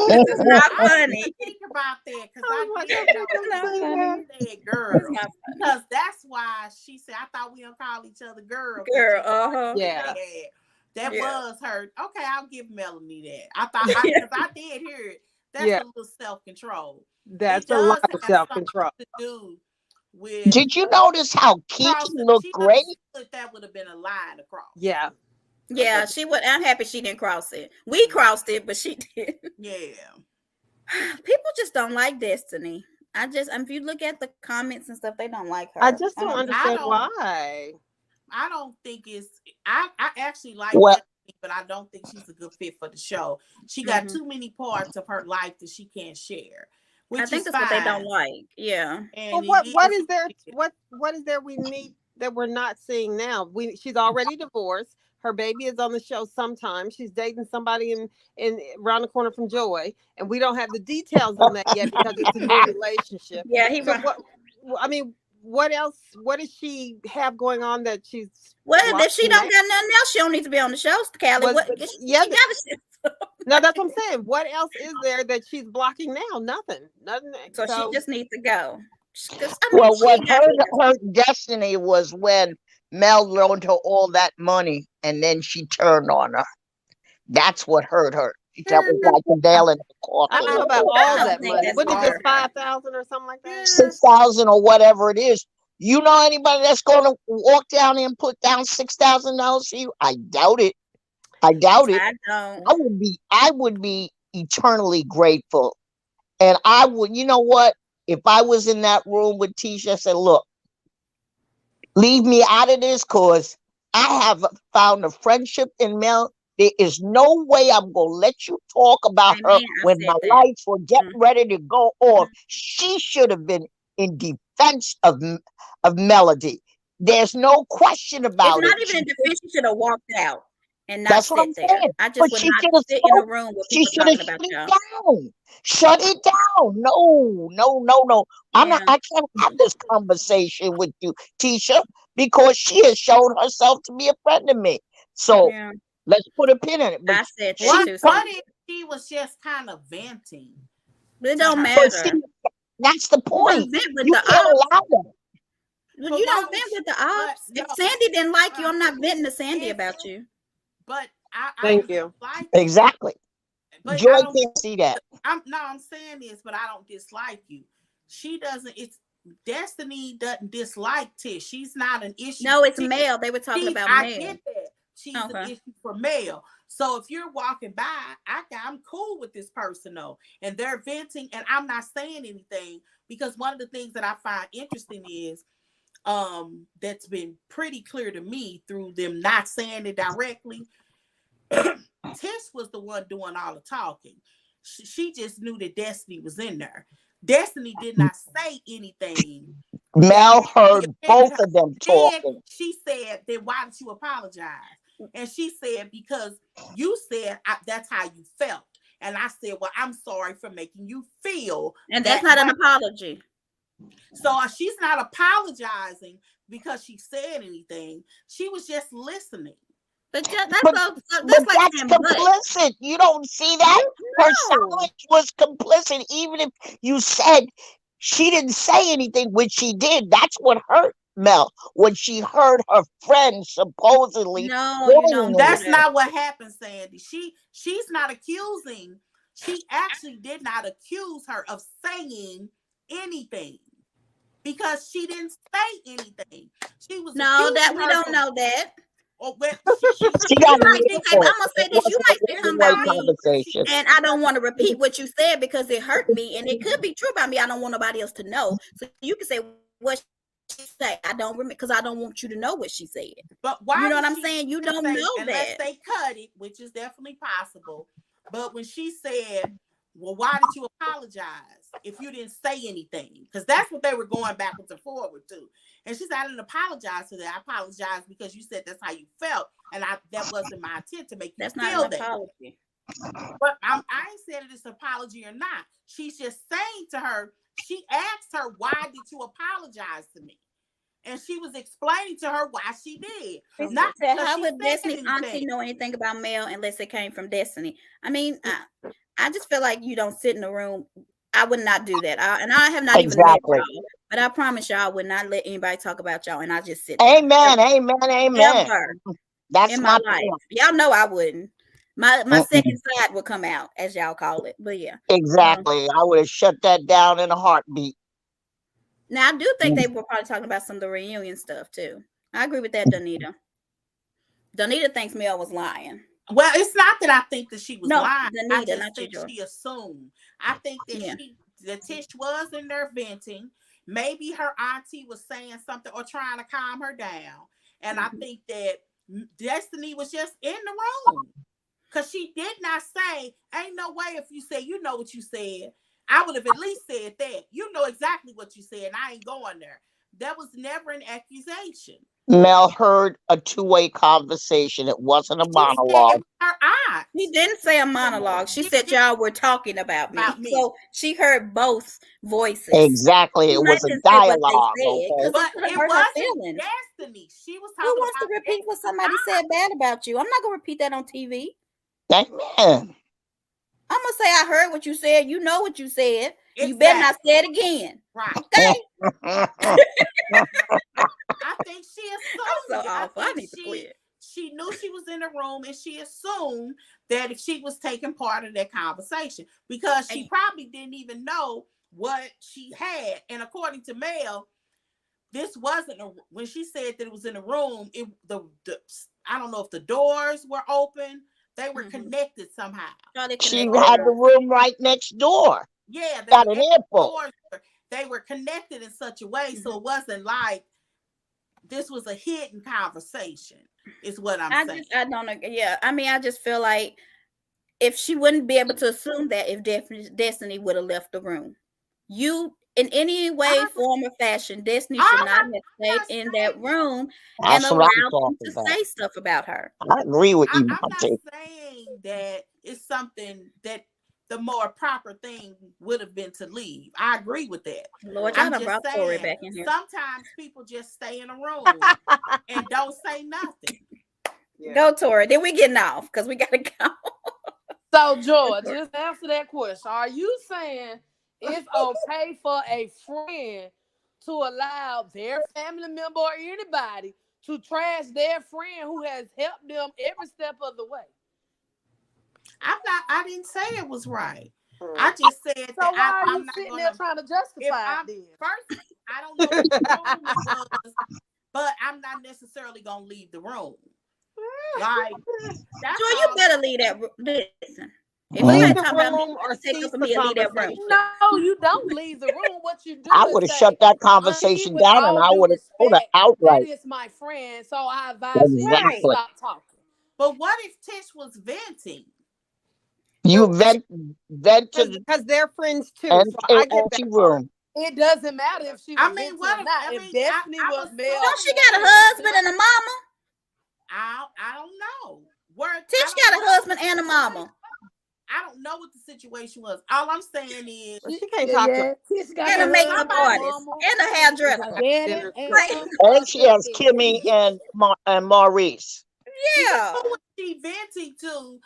This is not funny. Think about that, because I did girl. Because that's why she said, "I thought we don't call each other girl." Girl, yeah. That was her. Okay, I'll give Melanie that. I thought because I did hear it. That's a little self-control. That's a lot of self-control. To do with. Did you notice how Kiki looked great? That would have been a line across. Yeah. Yeah, she would. I'm happy she didn't cross it. We crossed it, but she did. Yeah. People just don't like Destiny. If you look at the comments and stuff, they don't like her. I just don't understand why. I don't think it's. I actually like Destiny, but I don't think she's a good fit for the show. She got too many parts of her life that she can't share. I think that's what they don't like. Yeah. And what is there? What is there we need that we're not seeing now? She's already divorced. Her baby is on the show sometime. She's dating somebody in around the corner from Joy, and we don't have the details on that yet because it's a new relationship. Yeah, what else? What does she have going on that she's? Well, if she don't got nothing else, she don't need to be on the show, Callie. No, that's what I'm saying. What else is there that she's blocking now? Nothing. So she just needs to go. What hurt Destiny was when Mel loaned her all that money and then she turned on her. That's what hurt her. That was like a nail in the coffin. I don't know about all that money. What is it, 5,000 or something like that? 6,000 or whatever it is. You know anybody that's going to walk down there and put down $6,000 for you? I doubt it. I doubt it. I don't. I would be eternally grateful. And I would, you know what? If I was in that room with Tisha, I said, look, leave me out of this because I have found a friendship in Mel. There is no way I'm going to let you talk about her when my lights were getting ready to go off. She should have been in defense of Melody. There's no question about it. It's not even in defense. She should have walked out and not That's what I'm there. saying. I just would not sit in a room with people talking about y'all. Shut it down. No. I can't have this conversation with you, Tisha, because she has shown herself to be a friend of me. So Let's put a pin in it. But I said that What too. what if she was just kind of venting? But it to don't her? but see, matter. that's the You point. don't vent with You the can't ops. allow that. But But you why don't would vent she? with the But ops. no, If Sandy didn't like you, uh, I'm not venting to Sandy if about you. but I Thank don't you. dislike you. Exactly. But Joy I don't. can't see that. I'm saying this, but I don't dislike you. She doesn't. It's Destiny doesn't dislike Tish. She's not an issue No, for it's Tish. male. They were talking She, about I male. get that. She's an Okay. issue for male. So if you're walking by, I'm cool with this person though, and they're venting, and I'm not saying anything because one of the things that I find interesting is that's been pretty clear to me through them not saying it directly. Tish was the one doing all the talking. She just knew that Destiny was in there. Destiny did not say anything that Mel actually heard offended both her. of them Then talking. she said, then why did you apologize? And she said, because you said that's how you felt. And I said, well, I'm sorry for making you feel And that's that not an way. apology. So she's not apologizing because she said anything. She was just listening. But But that's but like that's saying but. complicit. You don't see that? Her No. silence was complicit. Even if you said she didn't say anything, which she did, that's what hurt Mel when she heard her friend supposedly No, you don't saying do That's anything. that. not what happened, Sandy. She's not accusing. She actually did not accuse her of saying anything because she didn't say anything. She was No, that accusing we her don't for know that. or when she's She You got accusing an might say, I'm earful. gonna say It this. You wasn't might a say there's something one-way about me, times that she conversation. and I don't want to repeat what you said because it hurt me, and it could be true about me. I don't want nobody else to know. So you can say what she say. I don't remember because I don't want you to know what she said. But You why know what did I'm she saying? You even don't say, know unless that. they cut it, which is definitely possible. But when she said, well, why did you apologize if you didn't say anything? Because that's what they were going backwards and forward to. And she said, I didn't apologize to that. I apologized because you said that's how you felt. And that wasn't my intent to make you That's not feel an that. apology. But I ain't said it is an apology or not. She's just saying to her, she asked her, why did you apologize to me? And she was explaining to her why she did. She Not said, because how she would said Destiny's auntie anything. know anything about Mel unless it came from Destiny? I mean, I just feel like you don't sit in the room. I would not do that. I have not even met Exactly. y'all, but I promise y'all I would not let anybody talk about y'all, and I just sit there. Amen. Amen. Amen. Ever That's in my my life. point. Y'all know I wouldn't. My Mm-mm. second side would come out, as y'all call it. But yeah. Exactly. I would have shut that down in a heartbeat. Now I do think they were probably talking about some of the reunion stuff too. I agree with that, Donita. Donita thinks Mel was lying. Well, it's not that I think that she was No, lying. I Donita, just not you, think Joy. she assumed. I think that Yeah. the Tish was in there venting. Maybe her auntie was saying something or trying to calm her down. And I think that Destiny was just in the room. Because she did not say, ain't no way if you say, you know what you said. I would have at least said that. You know exactly what you said. And I ain't going there. That was never an accusation. Mel heard a two-way conversation. It wasn't a She said it monologue. was her aunt. She didn't say a monologue. She said y'all were talking about me. About me. So she heard both voices. Exactly. She It might was a didn't say what they dialogue. said Okay. because But it could have it hurt her wasn't feelings. Destiny. She was Who talking wants to about repeat what Destiny's somebody aunt. said bad about you? I'm not gonna repeat that on TV. Amen. I'm gonna say I heard what you said. You know what you said. Exactly. You better not say it again. Right. Okay. I think she I'm assumed. so awful. I think need to quit. she knew she was in the room and she assumed that if she was taking part of that conversation because she probably didn't even know what she had. And according to Mel, this wasn't when she said that it was in the room. I don't know if the doors were open. They were connected somehow. She had the room right next door. Yeah, got an earful. They were connected in such a way, so it wasn't like this was a hidden conversation. Is what I'm saying. I don't know. Yeah, I mean, I just feel like if she wouldn't be able to assume that if Destiny would have left the room, you in any way, form, or fashion, Destiny should not have stayed in that room and That's what I'm allowed talking them to about. say stuff about her. I agree with you, I'm not Monty. saying that it's something that the more proper thing would have been to leave. I agree with that. Lord, I'm y'all just brought Tori saying back in here. sometimes people just stay in a room and don't say nothing. Yeah. Go, Tori. Then we getting off because we gotta go. So, George, just answer that question. Are you saying it's okay for a friend to allow their family member or anybody to trash their friend who has helped them every step of the way? I didn't say it was right. Mm. I just said So that why are I'm you not sitting gonna. there trying to If justify it I'm then? first, I don't know what room it was, but I'm not necessarily gonna leave the room. Like that's Joy, you all. better leave that. Listen, if Leave somebody the talking about me, room or you take cease up for the me and leave that room. conversation. No, you don't leave the room. What you do I is would have shut say, that Auntie, conversation with down, and all I due would have told her respect, that outright. is my friend, so I advise you to Right. Exactly. stop talking. But what if Tish was venting? You Well, vent to the because they're friends too, so I get that empty part. room. It doesn't matter if she I was mean, venting what or if? not. I If mean, Destiny I'm was male, Don't she assuming. got a husband and a mama? I don't know. Where I Tish don't got a know. husband and a mama. I don't know what the situation was. All I'm saying is, Well, she can't talk to Tish got And a a makeup husband, a somebody. artist. mama, And a a hairdresser. daddy, dinner. and Like, a And she has stepdaddy. Kimmy and Maurice. yeah. Who was she venting to?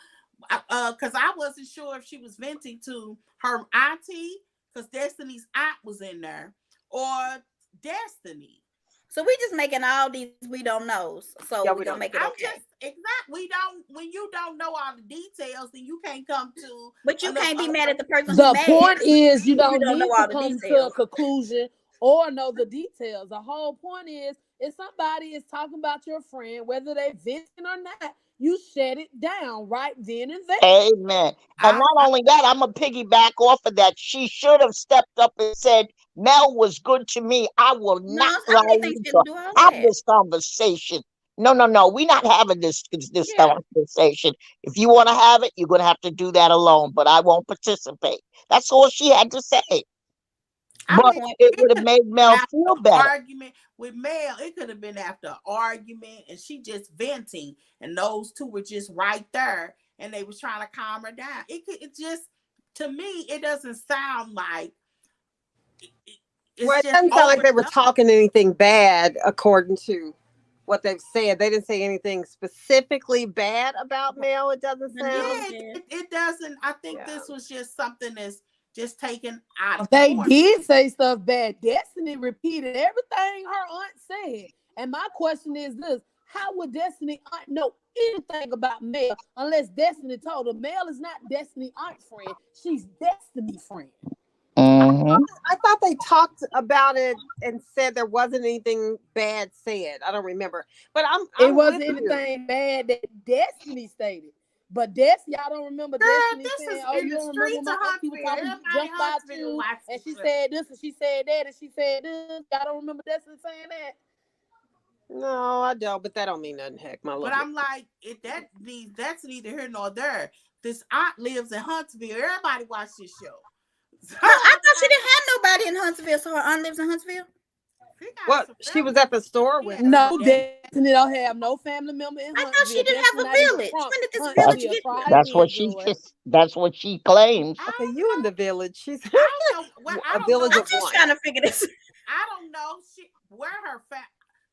Because I wasn't sure if she was venting to her auntie, because Destiny's aunt was in there, or Destiny. So we just making all these we don't knows. So Yeah, we we gonna don't. make it I'm okay. just exact. We don't. When you don't know all the details, then you can't come to. But you can't be mad at the person who's The mad. point is, you don't don't know need all to the come to a details. conclusion or know the details. The whole point is, if somebody is talking about your friend, whether they venting or not, you shut it down right then and there. Amen. And not only that, I'm going to piggyback off of that. She should have stepped up and said, Mel was good to me. I will No, not I allow didn't think you she to didn't do all have that. this conversation. No. We're not having this Yeah. conversation. If you want to have it, you're going to have to do that alone, but I won't participate. That's all she had to say. I But mean, it would have made Mel after feel an better. argument with Mel, it could have been after an argument, and she just venting, and those two were just right there, and they was trying to calm her down. It just, to me, it doesn't sound like it's Well, it just doesn't sound like they were overdone. talking anything bad, according to what they've said. They didn't say anything specifically bad about Mel. It doesn't No, sound. Yeah, it doesn't. I think Yeah. this was just something that's just taken out of They proportion. did say stuff bad. Destiny repeated everything her aunt said. And my question is this: how would Destiny aunt know anything about Mel unless Destiny told her? Mel is not Destiny aunt's friend. She's Destiny friend. Mm-hmm. I thought they talked about it and said there wasn't anything bad said. I don't remember, but It I'm wasn't with you. anything bad that Destiny stated. But y'all don't remember Girl, Destiny this saying, is "Oh, in you the don't remember streets my of auntie was Huntsville. talking Everybody junk in about Huntsville you, watches and she it. said this, and she said that, and she said this." Y'all don't remember Destiny saying that? No, I don't. But that don't mean nothing. Heck, my But love. I'm like, that's neither here nor there. This aunt lives in Huntsville. Everybody watch this show. So, I thought she didn't have nobody in Huntsville, so her aunt lives in Huntsville. What? She was at the store with her. No, Destiny don't have no family member in I thought she Huntsville. didn't Destiny have a not even village. from When did this village That's Huntsville. get Try here? that's what again, she Joy. that's what she claims. I Okay, don't you in know. the village. She's I don't know. Well, I a don't village know. I'm of just one. trying to figure this. I don't know where her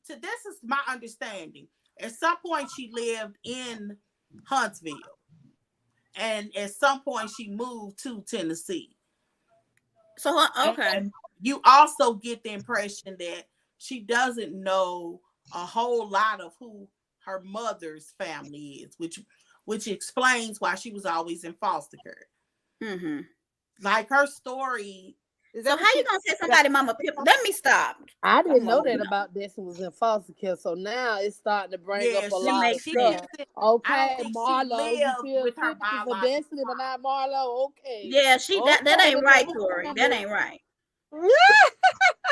to this is my understanding. At some point she lived in Huntsville. And at some point she moved to Tennessee. So okay. And you also get the impression that she doesn't know a whole lot of who her mother's family is, which explains why she was always in foster care. Mm-hmm. Like her story. So how you gonna say somebody mama pimp? Let me stop. I didn't know want to that know. about Destiny was in foster care, so now it's starting to bring Yeah, up a lot of she stuff. isn't. I Okay, don't think she Marlo, you lived feel with her sympathy for biological Destiny, but not Marlo. Okay. Yeah, that ain't right, Tori. That ain't right.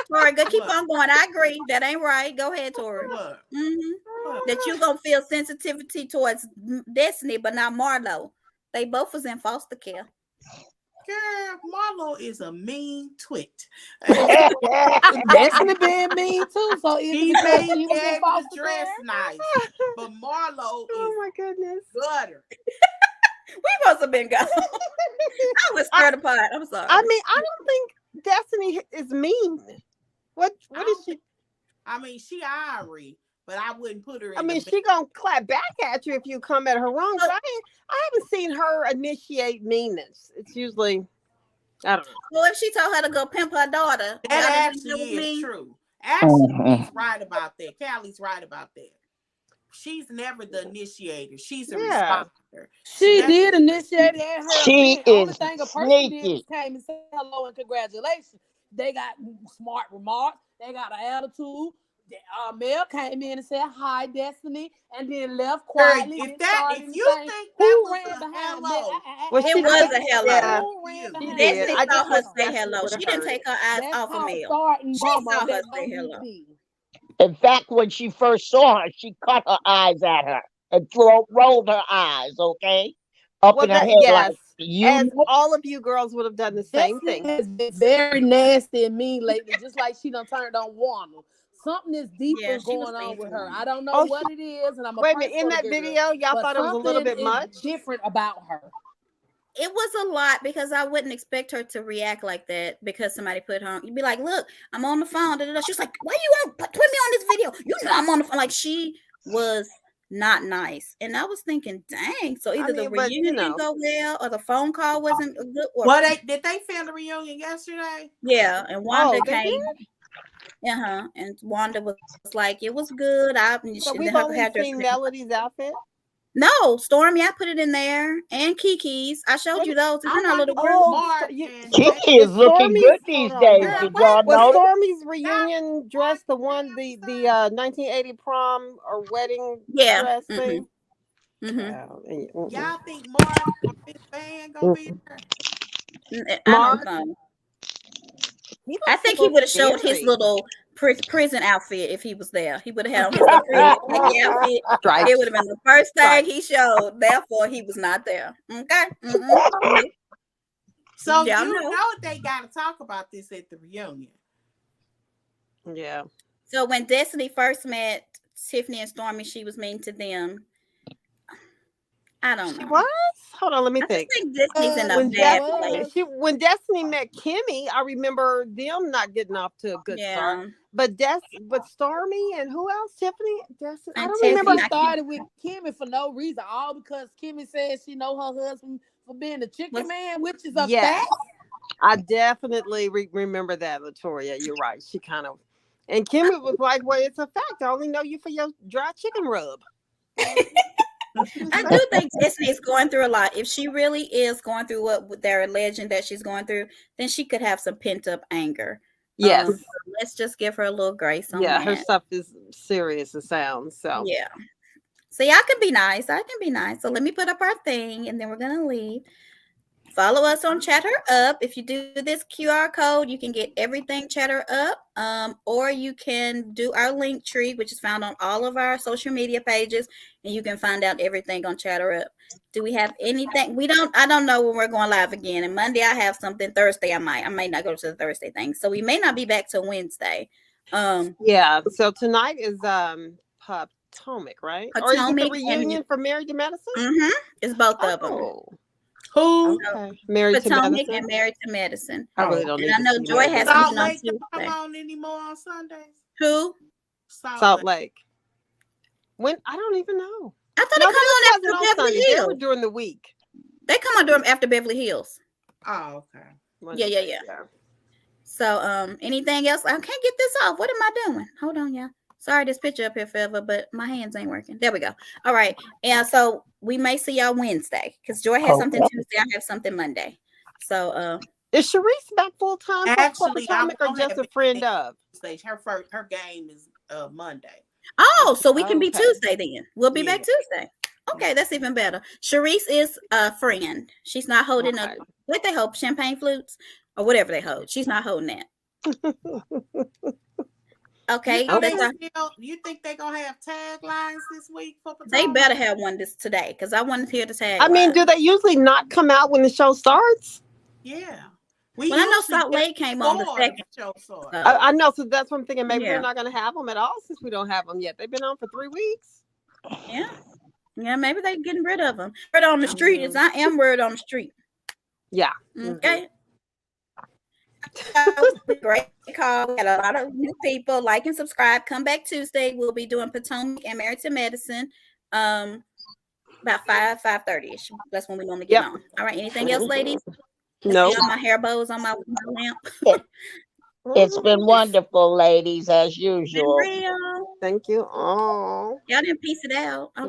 Tori, go keep What? on going. I agree. That ain't right. Go ahead, Tori. What? Mm-hmm. That you gonna feel sensitivity towards Destiny, but not Marlo. They both was in foster care. Girl, Marlo is a mean twit. Destiny being mean too, so is She it because may she be was in able to foster dress care? nice, but Marlo Oh is my goodness. gutter. We must have been gone. I was stirred apart. I'm sorry. I mean, I don't think Destiny is mean. What is she? I mean, she Irie, but I wouldn't put her in. I mean, she gonna clap back at you if you come at her wrong. But I haven't seen her initiate meanness. It's usually, I don't know. Well, if she told her to go pimp her daughter, That actually is true. Actually, he's right about that. Callie's right about that. She's never the initiator. She's a responder. She did initiate it at her She event. Only is thing a person sneaky. did was came and said hello and congratulations. They got smart remarks. They got an attitude. Mel came in and said hi, Destiny, and then left quietly. If and started you saying, think who that was ran a behind hello, Well, it was a hello. Yeah. Who ran behind Destiny I saw just her wish say Destiny hello. would've She didn't heard take it. her eyes That's off of called Mel. starting She drama saw her that say don't need to hello. be. In fact, when she first saw her, she cut her eyes at her and rolled her eyes, okay? Up Well, in her that head yes, like, you as know? all of you girls would have done the same Destiny thing. has been very nasty and mean lately, just like she done turned on Wanda. Something is deeper Yeah, she was going on mean with to her. me. I don't know Oh, what it is, and I'm a Wait a pray minute. In for the that girl. video, y'all But thought it was a little something bit is much. different about her. It was a lot because I wouldn't expect her to react like that because somebody put her on. You'd be like, look, I'm on the phone. She was like, why you put me on this video? You know I'm on the phone. Like, she was not nice. And I was thinking, dang. So either the But reunion didn't go well or the phone call wasn't a good one. Well, did they film the reunion yesterday? Yeah, and Wanda they came. And Wanda was like, it was good. So we've only seen Melody's outfit. No, Stormy, I put it in there, and Kiki's. I showed you those. It's in our little group. Kiki is looking good these days. Did y'all Was notice? Stormy's reunion dress the 1980 prom or wedding dress thing? Y'all think Mark or Big Bang gonna be there? I don't know. I think he would have showed his little prison outfit if he was there. He would have had on his little prison outfit. It would have been the first thing he showed. Therefore, he was not there. Okay. So you know they got to talk about this at the reunion. Yeah. So when Destiny first met Tiffany and Stormy, she was mean to them. I don't know. She was? Hold on, let me think. I think Destiny's in a bad place. When Destiny met Kimmy, I remember them not getting off to a good start. But Stormy and who else? Tiffany? Destiny. I don't remember. She started with Kimmy for no reason, all because Kimmy says she know her husband for being a chicken man, which is a fact. I definitely remember that, Latoya. You're right. She kind of, and Kimmy was like, "Well, it's a fact. I only know you for your dry chicken rub." I do think Destiny is going through a lot. If she really is going through what they're alleging that she's going through, then she could have some pent up anger. Yes. So let's just give her a little grace on that. Her stuff is serious. It sounds so. Yeah. So y'all can be nice. I can be nice. So let me put up our thing, and then we're gonna leave. Follow us on Chatter Up. If you do this QR code, you can get everything Chatter Up, or you can do our link tree, which is found on all of our social media pages, and you can find out everything on Chatter Up. Do we have anything? I don't know when we're going live again. And Monday I have something. Thursday I might not go to the Thursday thing. So we may not be back till Wednesday. Yeah. So tonight is Potomac, right? Or is it the reunion for Married to Medicine? Mm-hmm. It's both of them. Who? Okay. Married to Potomac Medicine. and Married to Medicine. I really don't need I know to see Joy that. has Salt something on Lake Tuesday. don't come on anymore on Sundays. Who? Salt Lake. When? I don't even know. I thought they come on after Beverly Hills. They were during the week. They come on after Beverly Hills. Oh, okay. Yeah. So, anything else? I can't get this off. What am I doing? Hold on, y'all. Sorry, this picture up here forever, but my hands ain't working. There we go. All right. And so we may see y'all Wednesday because Joy has something Tuesday. I have something Monday. So, is Sharice back full time? Actually, Potomac or just a friend of? Her game is Monday. Oh, so we can be Tuesday then. We'll be back Tuesday. Okay, that's even better. Sharice is a friend. She's not holding what they hold, champagne flutes or whatever they hold. She's not holding that. Okay. You think they're gonna have taglines this week for Potomac? They better have one today because I want to hear the tagline. I mean, do they usually not come out when the show starts? Yeah. I know Salt Lake came on the second show. I know, so that's what I'm thinking. Maybe we're not going to have them at all since we don't have them yet. They've been on for 3 weeks. Yeah, maybe they're getting rid of them. Word on the street is I am word on the street. Yeah. Okay. That was a great call. We got a lot of new people. Like and subscribe. Come back Tuesday. We'll be doing Potomac and Married to Medicine. About 5:30ish. That's when we normally get on. All right. Anything else, ladies? No. See all my hair bows on my lamp. It's been wonderful, ladies, as Been usual. real. Thank you all. Y'all didn't piece it out.